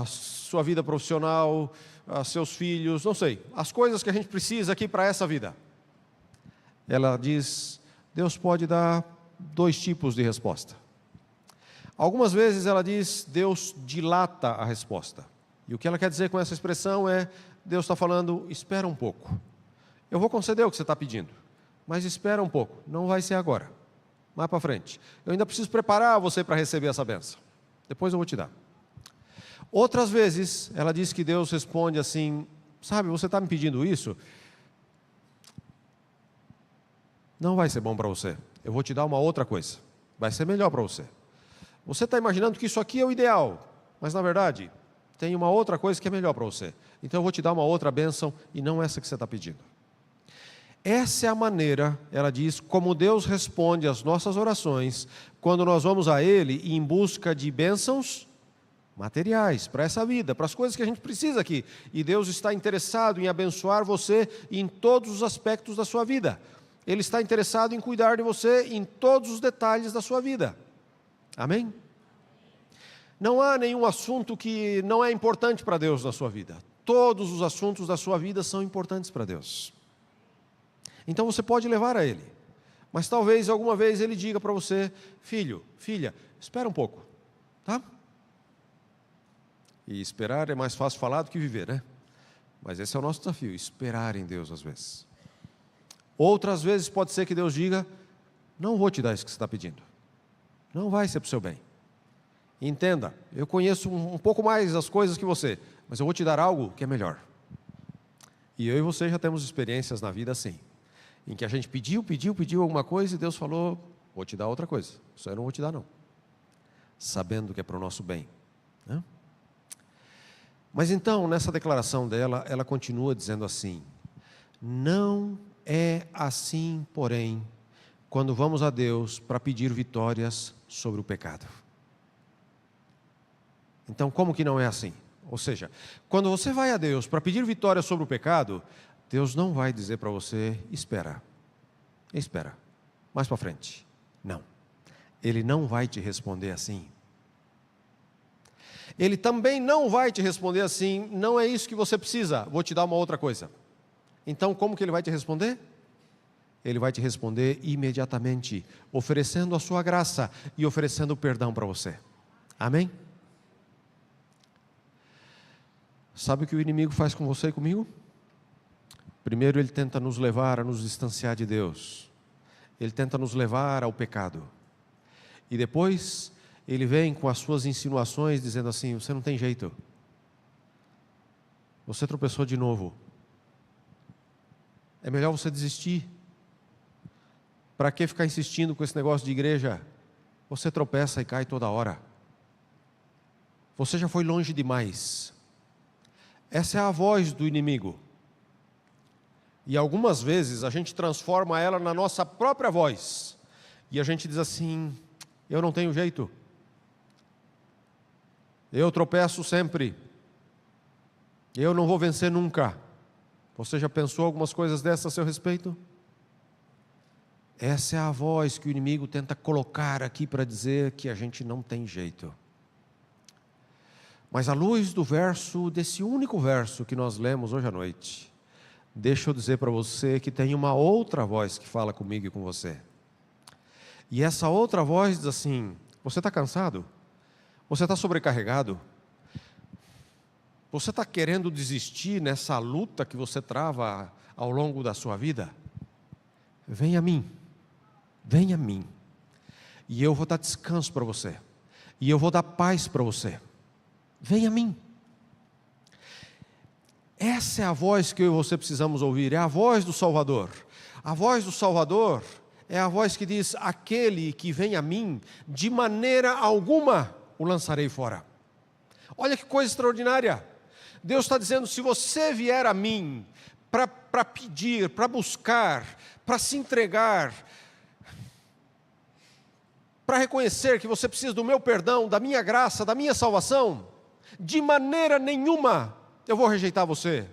sua vida profissional, seus filhos, não sei, as coisas que a gente precisa aqui para essa vida. Ela diz, Deus pode dar 2 tipos de resposta. Algumas vezes ela diz, Deus dilata a resposta. E o que ela quer dizer com essa expressão é, Deus está falando, espera um pouco. Eu vou conceder o que você está pedindo, mas espera um pouco, não vai ser agora, mais para frente. Eu ainda preciso preparar você para receber essa bênção. Depois eu vou te dar. Outras vezes, ela diz que Deus responde assim, sabe, você está me pedindo isso? Não vai ser bom para você. Eu vou te dar uma outra coisa. Vai ser melhor para você. Você está imaginando que isso aqui é o ideal, mas na verdade, tem uma outra coisa que é melhor para você. Então eu vou te dar uma outra bênção e não essa que você está pedindo. Essa é a maneira, ela diz, como Deus responde às nossas orações, quando nós vamos a Ele em busca de bênçãos materiais, para essa vida, para as coisas que a gente precisa aqui. E Deus está interessado em abençoar você em todos os aspectos da sua vida. Ele está interessado em cuidar de você em todos os detalhes da sua vida. Amém? Não há nenhum assunto que não é importante para Deus na sua vida. Todos os assuntos da sua vida são importantes para Deus. Então você pode levar a Ele. Mas talvez alguma vez Ele diga para você, filho, filha, espera um pouco, tá? E esperar é mais fácil falar do que viver, né? Mas esse é o nosso desafio, esperar em Deus às vezes. Outras vezes pode ser que Deus diga, não vou te dar isso que você está pedindo. Não vai ser para o seu bem. Entenda, eu conheço um pouco mais as coisas que você, mas eu vou te dar algo que é melhor. E eu e você já temos experiências na vida assim, em que a gente pediu alguma coisa e Deus falou, vou te dar outra coisa, isso eu não vou te dar não. Sabendo que é para o nosso bem, né? Mas então, nessa declaração dela, ela continua dizendo assim, não é assim, porém, quando vamos a Deus para pedir vitórias sobre o pecado. Então, como que não é assim? Ou seja, quando você vai a Deus para pedir vitória sobre o pecado, Deus não vai dizer para você, espera, mais para frente. Não, Ele não vai te responder assim. Ele também não vai te responder assim, não é isso que você precisa, vou te dar uma outra coisa. Então, como que Ele vai te responder? Ele vai te responder imediatamente, oferecendo a sua graça e oferecendo perdão para você. Amém? Sabe o que o inimigo faz com você e comigo? Primeiro ele tenta nos levar a nos distanciar de Deus. Ele tenta nos levar ao pecado. E depois ele vem com as suas insinuações dizendo assim, você não tem jeito. Você tropeçou de novo. É melhor você desistir. Para que ficar insistindo com esse negócio de igreja? Você tropeça e cai toda hora. Você já foi longe demais. Essa é a voz do inimigo. E algumas vezes a gente transforma ela na nossa própria voz. E a gente diz assim: eu não tenho jeito. Eu tropeço sempre. Eu não vou vencer nunca. Você já pensou algumas coisas dessas a seu respeito? Essa é a voz que o inimigo tenta colocar aqui para dizer que a gente não tem jeito. Mas à luz desse único verso que nós lemos hoje à noite, deixa eu dizer para você que tem uma outra voz que fala comigo e com você. E essa outra voz diz assim: você está cansado? Você está sobrecarregado? Você está querendo desistir nessa luta que você trava ao longo da sua vida? Vem a mim, e eu vou dar descanso para você, e eu vou dar paz para você. Vem a mim. Essa é a voz que eu e você precisamos ouvir, é a voz do Salvador. A voz do Salvador é a voz que diz: aquele que vem a mim, de maneira alguma o lançarei fora. Olha que coisa extraordinária. Deus está dizendo: se você vier a mim para pedir, para buscar, para se entregar, para reconhecer que você precisa do meu perdão, da minha graça, da minha salvação, de maneira nenhuma eu vou rejeitar você.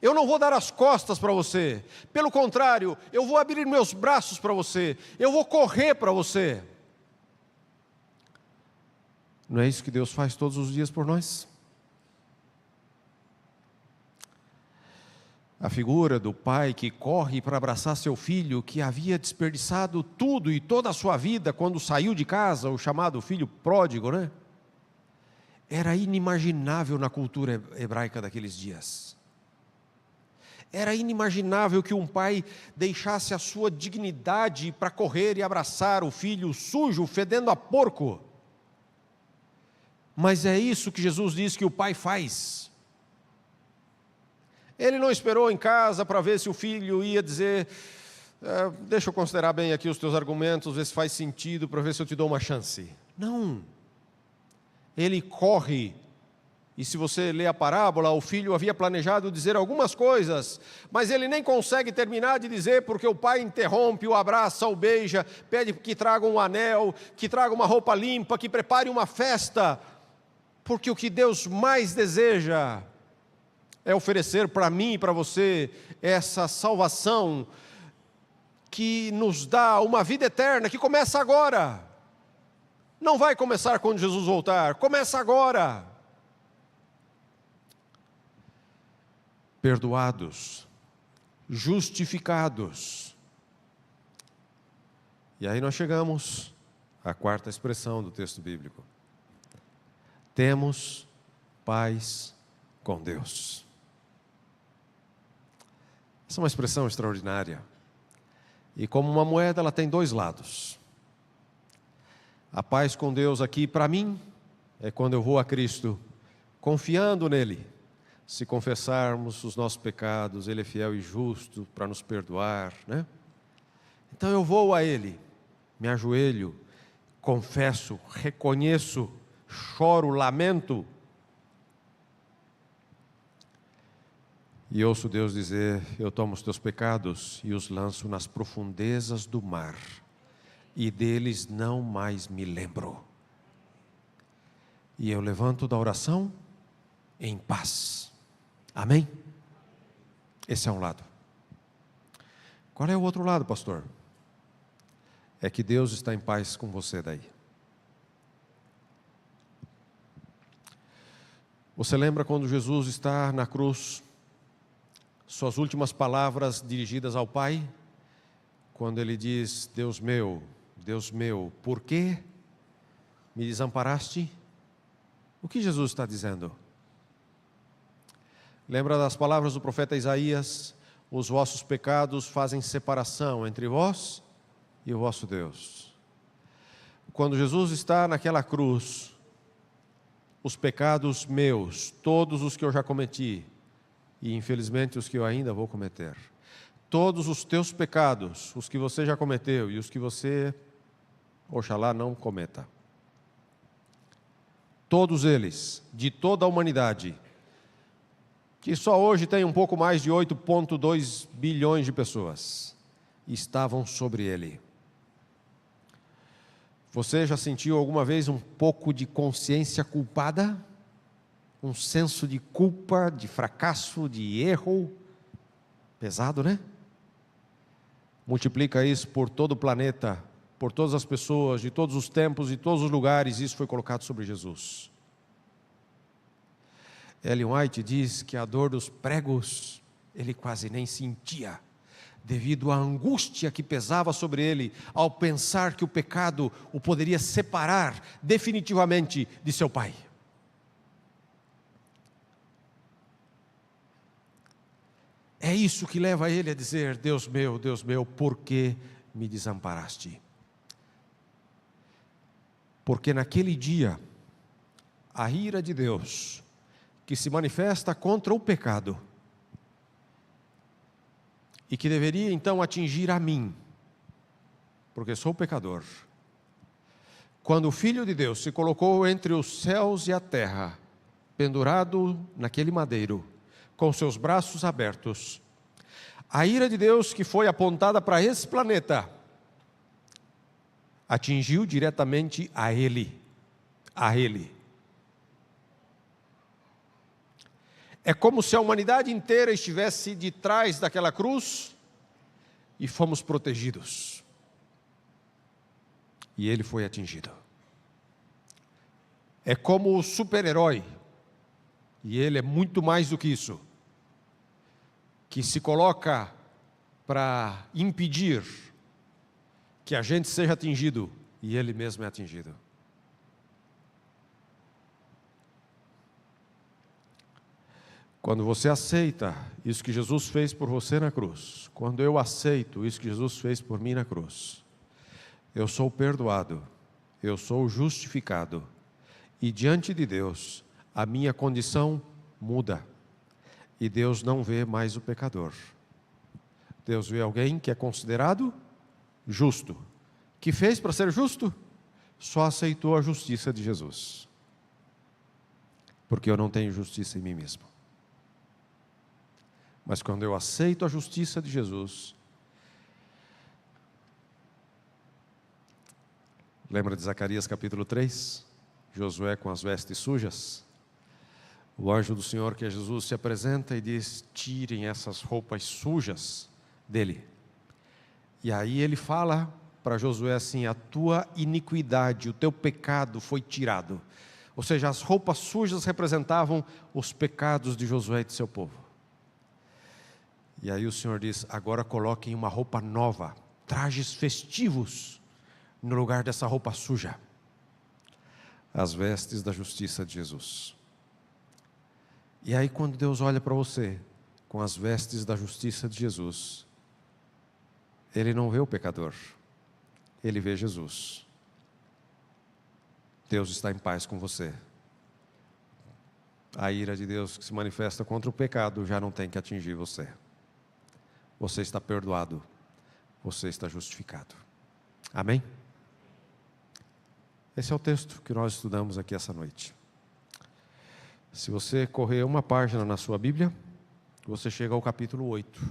Eu não vou dar as costas para você. Pelo contrário, eu vou abrir meus braços para você. Eu vou correr para você. Não é isso que Deus faz todos os dias por nós? A figura do pai que corre para abraçar seu filho, que havia desperdiçado tudo e toda a sua vida quando saiu de casa, o chamado filho pródigo, né? Era inimaginável na cultura hebraica daqueles dias. Era inimaginável que um pai deixasse a sua dignidade para correr e abraçar o filho sujo, fedendo a porco. Mas é isso que Jesus diz que o pai faz. Ele não esperou em casa para ver se o filho ia dizer: deixa eu considerar bem aqui os teus argumentos, ver se faz sentido, para ver se eu te dou uma chance. Não. Ele corre. E se você lê a parábola, o filho havia planejado dizer algumas coisas, mas ele nem consegue terminar de dizer, porque o pai interrompe, o abraça, o beija, pede que traga um anel, que traga uma roupa limpa, que prepare uma festa, porque o que Deus mais deseja é oferecer para mim e para você essa salvação que nos dá uma vida eterna, que começa agora. Não vai começar quando Jesus voltar, começa agora. Perdoados, justificados. E aí nós chegamos à quarta expressão do texto bíblico. Temos paz com Deus. Essa é uma expressão extraordinária. E como uma moeda, ela tem dois lados. A paz com Deus aqui, para mim, é quando eu vou a Cristo, confiando nele. Se confessarmos os nossos pecados, Ele é fiel e justo para nos perdoar, né? Então eu vou a Ele, me ajoelho, confesso, reconheço, choro, lamento. E ouço Deus dizer: eu tomo os teus pecados e os lanço nas profundezas do mar, e deles não mais me lembro. E eu levanto da oração em paz. Amém? Esse é um lado. Qual é o outro lado, pastor? É que Deus está em paz com você daí. Você lembra quando Jesus está na cruz, suas últimas palavras dirigidas ao Pai, quando Ele diz: Deus meu, por que me desamparaste? O que Jesus está dizendo? Lembra das palavras do profeta Isaías: os vossos pecados fazem separação entre vós e o vosso Deus. Quando Jesus está naquela cruz, os pecados meus, todos os que eu já cometi, e infelizmente os que eu ainda vou cometer, todos os teus pecados, os que você já cometeu e os que você, oxalá, não cometa, todos eles, de toda a humanidade, que só hoje tem um pouco mais de 8,2 bilhões de pessoas, estavam sobre ele. Você já sentiu alguma vez um pouco de consciência culpada? Um senso de culpa, de fracasso, de erro? Pesado, né? Multiplica isso por todo o planeta, por todas as pessoas, de todos os tempos, de todos os lugares, isso foi colocado sobre Jesus. Ellen White diz que a dor dos pregos, ele quase nem sentia, devido à angústia que pesava sobre ele, ao pensar que o pecado o poderia separar definitivamente de seu Pai. É isso que leva ele a dizer: Deus meu, por que me desamparaste? Porque naquele dia, a ira de Deus, que se manifesta contra o pecado, e que deveria então atingir a mim, porque sou pecador, quando o Filho de Deus se colocou entre os céus e a terra, pendurado naquele madeiro, com seus braços abertos, a ira de Deus que foi apontada para esse planeta, atingiu diretamente a Ele. É como se a humanidade inteira estivesse de trás daquela cruz e fomos protegidos. E Ele foi atingido. É como o super-herói, e Ele é muito mais do que isso, que se coloca para impedir que a gente seja atingido, e Ele mesmo é atingido. Quando você aceita isso que Jesus fez por você na cruz, quando eu aceito isso que Jesus fez por mim na cruz, eu sou perdoado, eu sou justificado, e diante de Deus, a minha condição muda. E Deus não vê mais o pecador. Deus vê alguém que é considerado justo. Que fez para ser justo? Só aceitou a justiça de Jesus. Porque eu não tenho justiça em mim mesmo. Mas quando eu aceito a justiça de Jesus, lembra de Zacarias capítulo 3? Josué com as vestes sujas? O anjo do Senhor, que é Jesus, se apresenta e diz: tirem essas roupas sujas dele. E aí ele fala para Josué assim: a tua iniquidade, o teu pecado foi tirado. Ou seja, as roupas sujas representavam os pecados de Josué e de seu povo. E aí o Senhor diz: agora coloquem uma roupa nova, trajes festivos, no lugar dessa roupa suja. As vestes da justiça de Jesus. E aí quando Deus olha para você, com as vestes da justiça de Jesus, Ele não vê o pecador, Ele vê Jesus. Deus está em paz com você. A ira de Deus que se manifesta contra o pecado já não tem que atingir você. Você está perdoado, você está justificado. Amém? Esse é o texto que nós estudamos aqui essa noite. Se você correr uma página na sua Bíblia, você chega ao capítulo 8.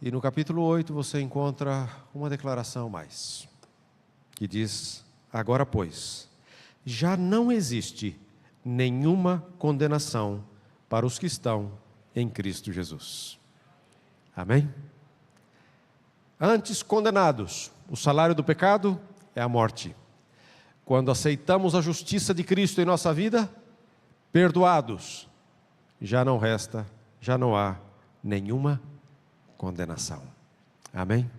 E no capítulo 8 você encontra uma declaração mais, que diz: agora pois, já não existe nenhuma condenação para os que estão em Cristo Jesus. Amém? Antes condenados, o salário do pecado é a morte. Quando aceitamos a justiça de Cristo em nossa vida, perdoados, já não há nenhuma condenação. Amém?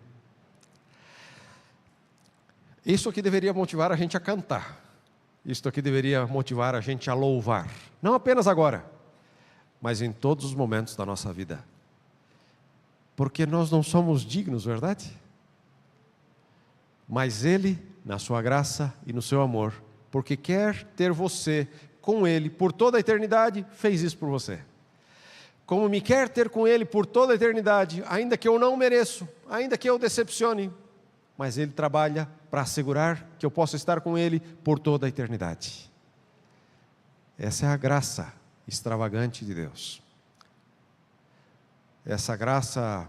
Isso aqui deveria motivar a gente a cantar. Isso aqui deveria motivar a gente a louvar. Não apenas agora, mas em todos os momentos da nossa vida. Porque nós não somos dignos, verdade? Mas Ele, na sua graça e no seu amor, porque quer ter você com Ele por toda a eternidade, fez isso por você. Como me quer ter com Ele por toda a eternidade, ainda que eu não mereço, ainda que eu decepcione, mas Ele trabalha para assegurar que eu possa estar com Ele por toda a eternidade. Essa é a graça extravagante de Deus. Essa graça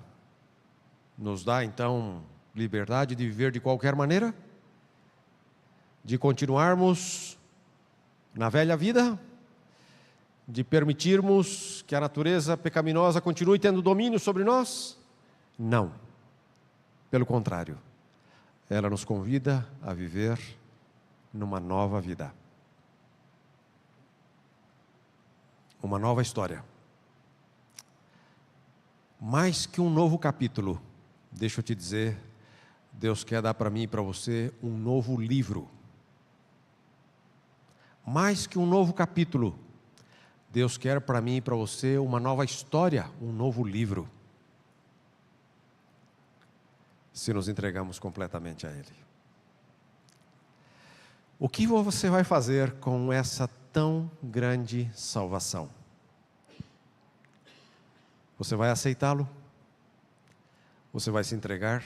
nos dá, então, liberdade de viver de qualquer maneira, de continuarmos na velha vida, de permitirmos que a natureza pecaminosa continue tendo domínio sobre nós? Não. Pelo contrário, ela nos convida a viver numa nova vida. Uma nova história. Mais que um novo capítulo, deixa eu te dizer, Deus quer dar para mim e para você um novo livro. Mais que um novo capítulo, Deus quer para mim e para você uma nova história, um novo livro. Se nos entregamos completamente a Ele. O que você vai fazer com essa tão grande salvação? Você vai aceitá-lo? Você vai se entregar?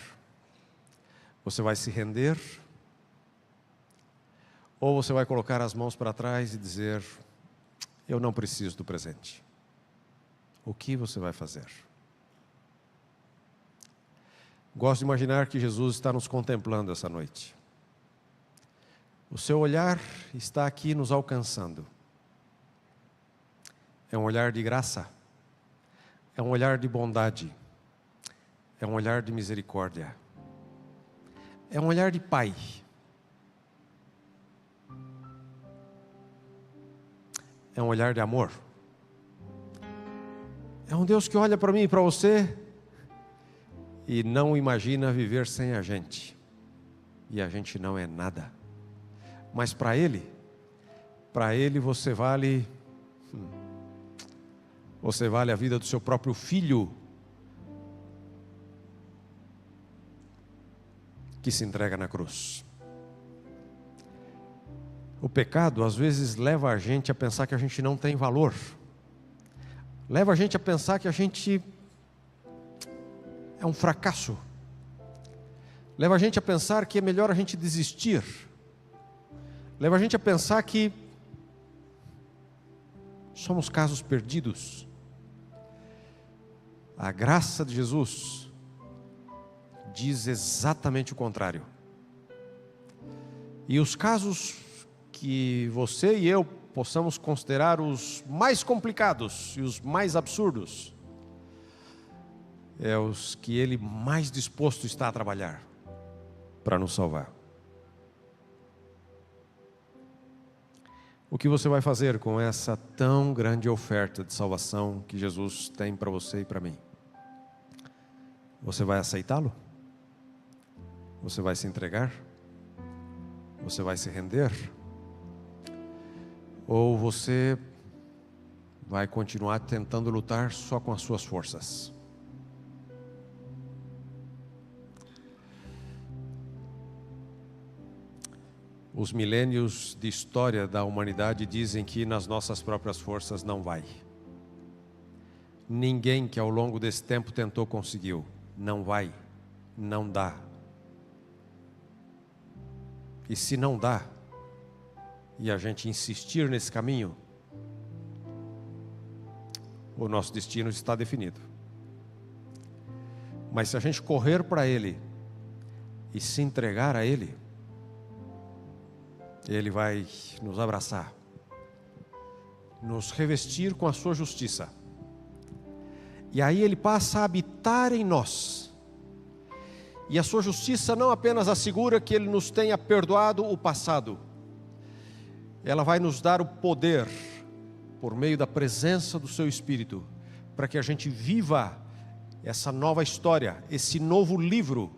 Você vai se render? Ou você vai colocar as mãos para trás e dizer: eu não preciso do presente? O que você vai fazer? Gosto de imaginar que Jesus está nos contemplando essa noite. O seu olhar está aqui nos alcançando. É um olhar de graça. É um olhar de bondade. É um olhar de misericórdia. É um olhar de Pai. É um olhar de amor. É um Deus que olha para mim e para você e não imagina viver sem a gente. E a gente não é nada. Mas para Ele você vale a vida do seu próprio filho, que se entrega na cruz. O pecado às vezes leva a gente a pensar que a gente não tem valor. Leva a gente a pensar que a gente é um fracasso. Leva a gente a pensar que é melhor a gente desistir. Leva a gente a pensar que somos casos perdidos. A graça de Jesus diz exatamente o contrário. E os casos que você e eu possamos considerar os mais complicados e os mais absurdos, é os que Ele mais disposto está a trabalhar para nos salvar. O que você vai fazer com essa tão grande oferta de salvação que Jesus tem para você e para mim? Você vai aceitá-lo? Você vai se entregar? Você vai se render? Ou você vai continuar tentando lutar só com as suas forças? Os milênios de história da humanidade dizem que nas nossas próprias forças não vai. Ninguém que ao longo desse tempo tentou conseguiu. Não vai, não dá. E se não dá, e a gente insistir nesse caminho, o nosso destino está definido. Mas se a gente correr para Ele e se entregar a Ele, Ele vai nos abraçar, nos revestir com a sua justiça. E aí Ele passa a habitar em nós. E a sua justiça não apenas assegura que Ele nos tenha perdoado o passado, ela vai nos dar o poder, por meio da presença do seu Espírito, para que a gente viva essa nova história, esse novo livro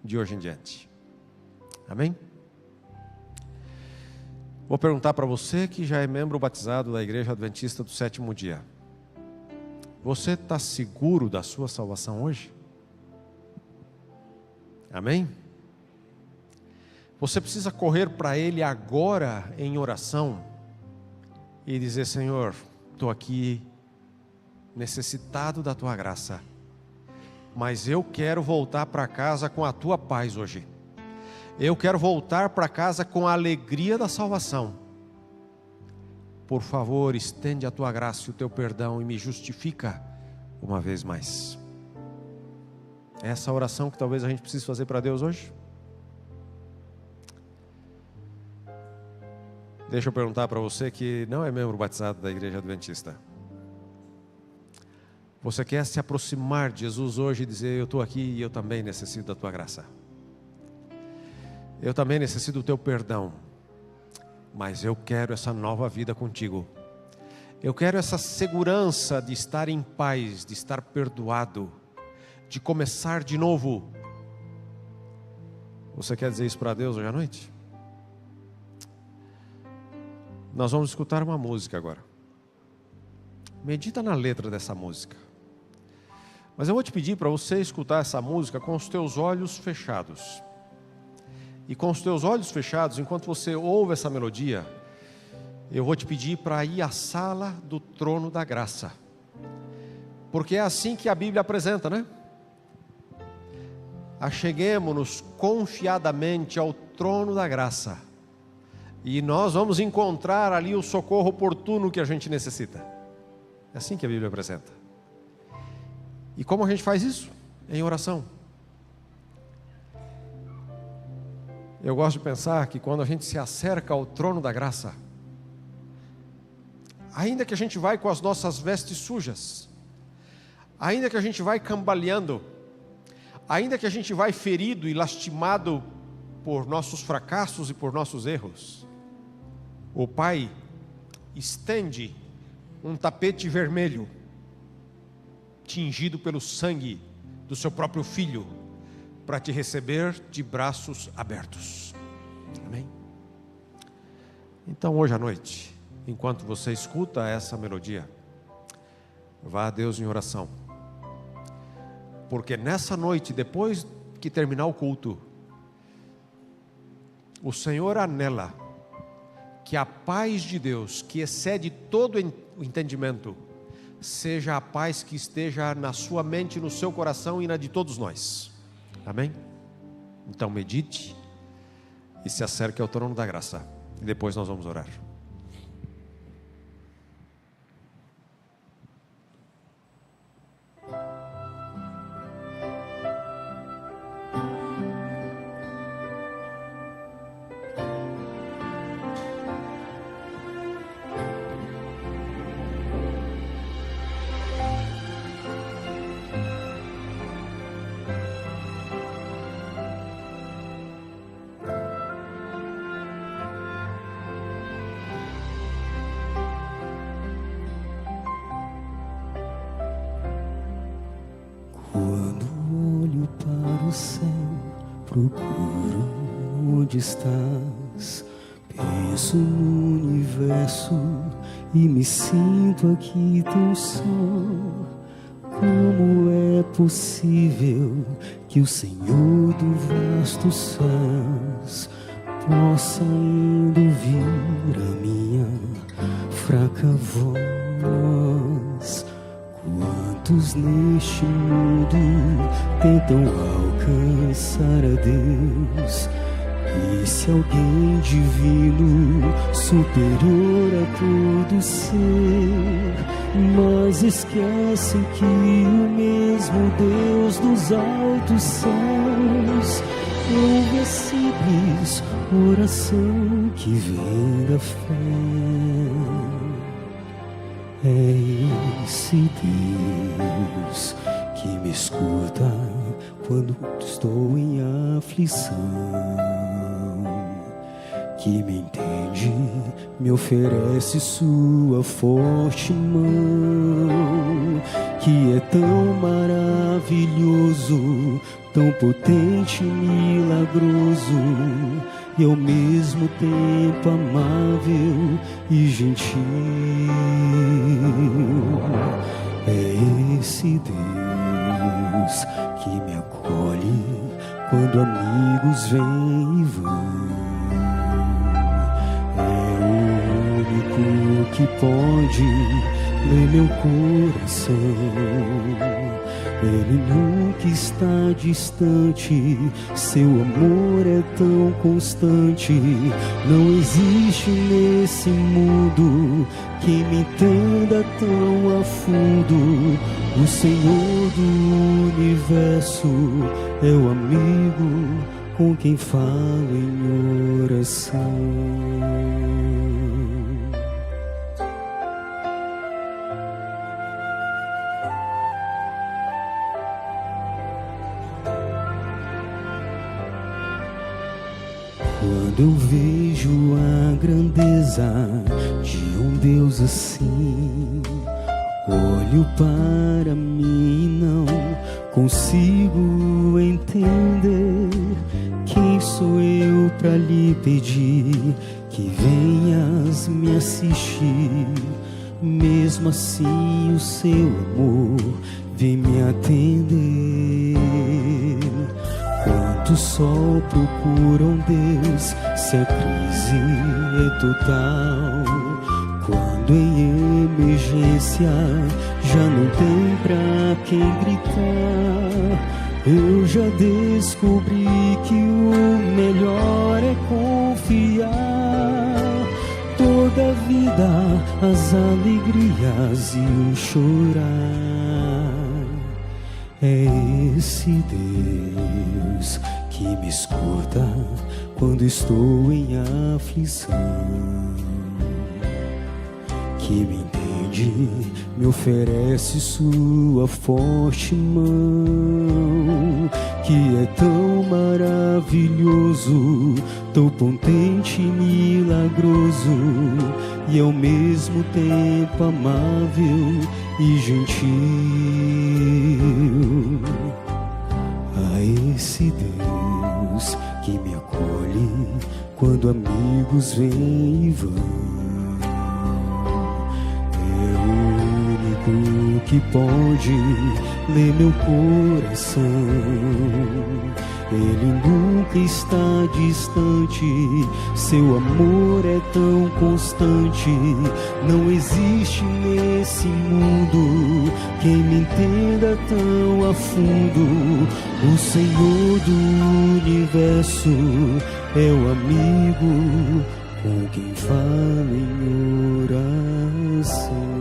de hoje em diante. Amém? Vou perguntar para você que já é membro batizado da Igreja Adventista do Sétimo Dia. Você está seguro da sua salvação hoje? Amém? Você precisa correr para Ele agora em oração e dizer: Senhor, estou aqui necessitado da Tua graça, mas eu quero voltar para casa com a Tua paz hoje. Eu quero voltar para casa com a alegria da salvação. por favor, estende a tua graça e o teu perdão e me justifica uma vez mais. É essa oração que talvez a gente precise fazer para Deus hoje? Deixa eu perguntar para você que não é membro batizado da Igreja Adventista. Você quer se aproximar de Jesus hoje e dizer: eu estou aqui e eu também necessito da tua graça. Eu também necessito do teu perdão. Mas eu quero essa nova vida contigo. Eu quero essa segurança de estar em paz, de estar perdoado, de começar de novo. Você quer dizer isso para Deus hoje à noite? Nós vamos escutar uma música agora. Medita na letra dessa música. Mas eu vou te pedir para você escutar essa música com os teus olhos fechados. E com os teus olhos fechados, enquanto você ouve essa melodia, eu vou te pedir para ir à sala do trono da graça. Porque é assim que a Bíblia apresenta, né? Acheguemo-nos confiadamente ao trono da graça. E nós vamos encontrar ali o socorro oportuno que a gente necessita. É assim que a Bíblia apresenta. E como a gente faz isso? Em oração. Eu gosto de pensar que quando a gente se acerca ao trono da graça, ainda que a gente vai com as nossas vestes sujas, ainda que a gente vai cambaleando, ainda que a gente vai ferido e lastimado por nossos fracassos e por nossos erros, o Pai estende um tapete vermelho, tingido pelo sangue do seu próprio Filho, para te receber de braços abertos. Amém? Então hoje à noite, enquanto você escuta essa melodia, vá a Deus em oração. Porque nessa noite, depois que terminar o culto, o Senhor anela que a paz de Deus, que excede todo o entendimento, seja a paz que esteja na sua mente, no seu coração e na de todos nós. Amém? Então medite e se acerque ao trono da graça. E depois nós vamos orar. Procuro onde estás, penso no universo e me sinto aqui tão só. Como é possível que o Senhor do vasto céus possa ainda ouvir a minha fraca voz? Quantos neste mundo tentam alcançar a Deus? E se alguém divino, superior a todo ser, mas esquecem que o mesmo Deus dos altos céus ouve a simples oração que vem da fé. É esse Deus que me escuta quando estou em aflição, que me entende, me oferece sua forte mão, que é tão maravilhoso, tão potente e milagroso, e ao mesmo tempo amável e gentil. É esse Deus que me acolhe quando amigos vêm e vão. É o único que pode ler meu coração, Ele nunca está distante, seu amor é tão constante. Não existe nesse mundo quem me entenda tão a fundo. O Senhor do universo é o amigo com quem falo em oração. Quando eu vejo a grandeza de um Deus assim, olho para mim e não consigo entender. Quem sou eu para lhe pedir que venhas me assistir? Mesmo assim o seu amor vem me atender. Quanto sol procuram Deus se a crise é total? Quando em emergência já não tem pra quem gritar, eu já descobri que o melhor é confiar. Toda a vida, as alegrias e o chorar. É esse Deus que me escuta quando estou em aflição, que me entende, me oferece sua forte mão, que é tão maravilhoso, tão potente e milagroso, e ao mesmo tempo amável e gentil. A esse Deus que me acolhe quando amigos vêm e vão, é o único que pode ler meu coração. Ele nunca está distante, seu amor é tão constante. Não existe nesse mundo quem me entenda tão a fundo. O Senhor do universo é o amigo com quem fala em oração.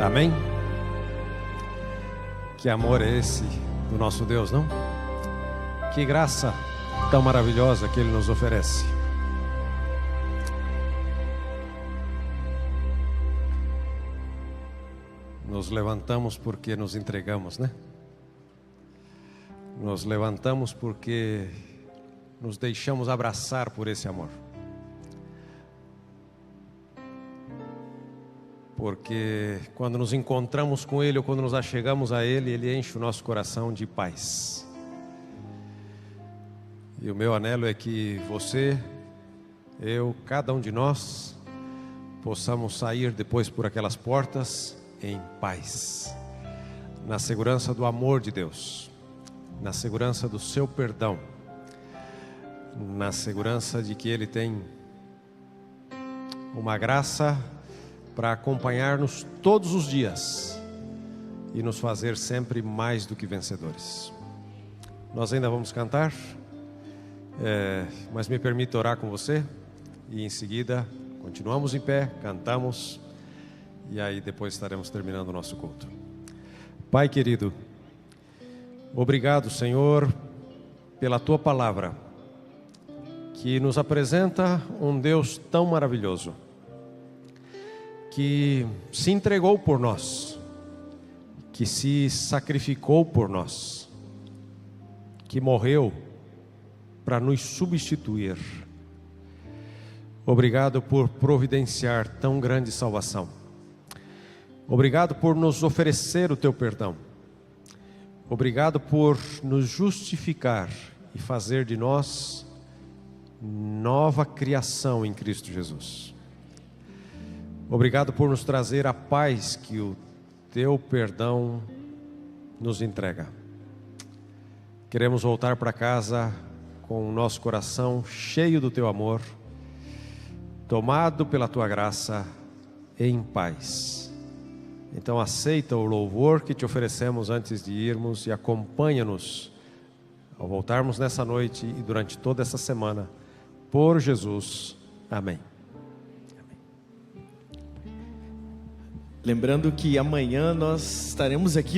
Amém? Que amor é esse do nosso Deus, não? Que graça tão maravilhosa que Ele nos oferece. Nos levantamos porque nos entregamos, né? Nos levantamos porque nos deixamos abraçar por esse amor. Porque quando nos encontramos com Ele ou quando nos achegamos a Ele, Ele enche o nosso coração de paz. E o meu anelo é que você, eu, cada um de nós, possamos sair depois por aquelas portas em paz, na segurança do amor de Deus, na segurança do seu perdão, na segurança de que Ele tem uma graça para acompanhar-nos todos os dias e nos fazer sempre mais do que vencedores. Nós ainda vamos cantar, mas me permita orar com você e em seguida continuamos em pé, cantamos e aí depois estaremos terminando o nosso culto. Pai querido, obrigado, Senhor, pela Tua palavra que nos apresenta um Deus tão maravilhoso, que se entregou por nós, que se sacrificou por nós, que morreu para nos substituir. Obrigado por providenciar tão grande salvação. Obrigado por nos oferecer o Teu perdão. Obrigado por nos justificar e fazer de nós nova criação em Cristo Jesus. Obrigado por nos trazer a paz que o Teu perdão nos entrega. queremos voltar para casa com o nosso coração cheio do Teu amor, tomado pela Tua graça, em paz. Então aceita o louvor que Te oferecemos antes de irmos e acompanha-nos ao voltarmos nessa noite e durante toda essa semana, por Jesus. Amém. Lembrando que amanhã nós estaremos aqui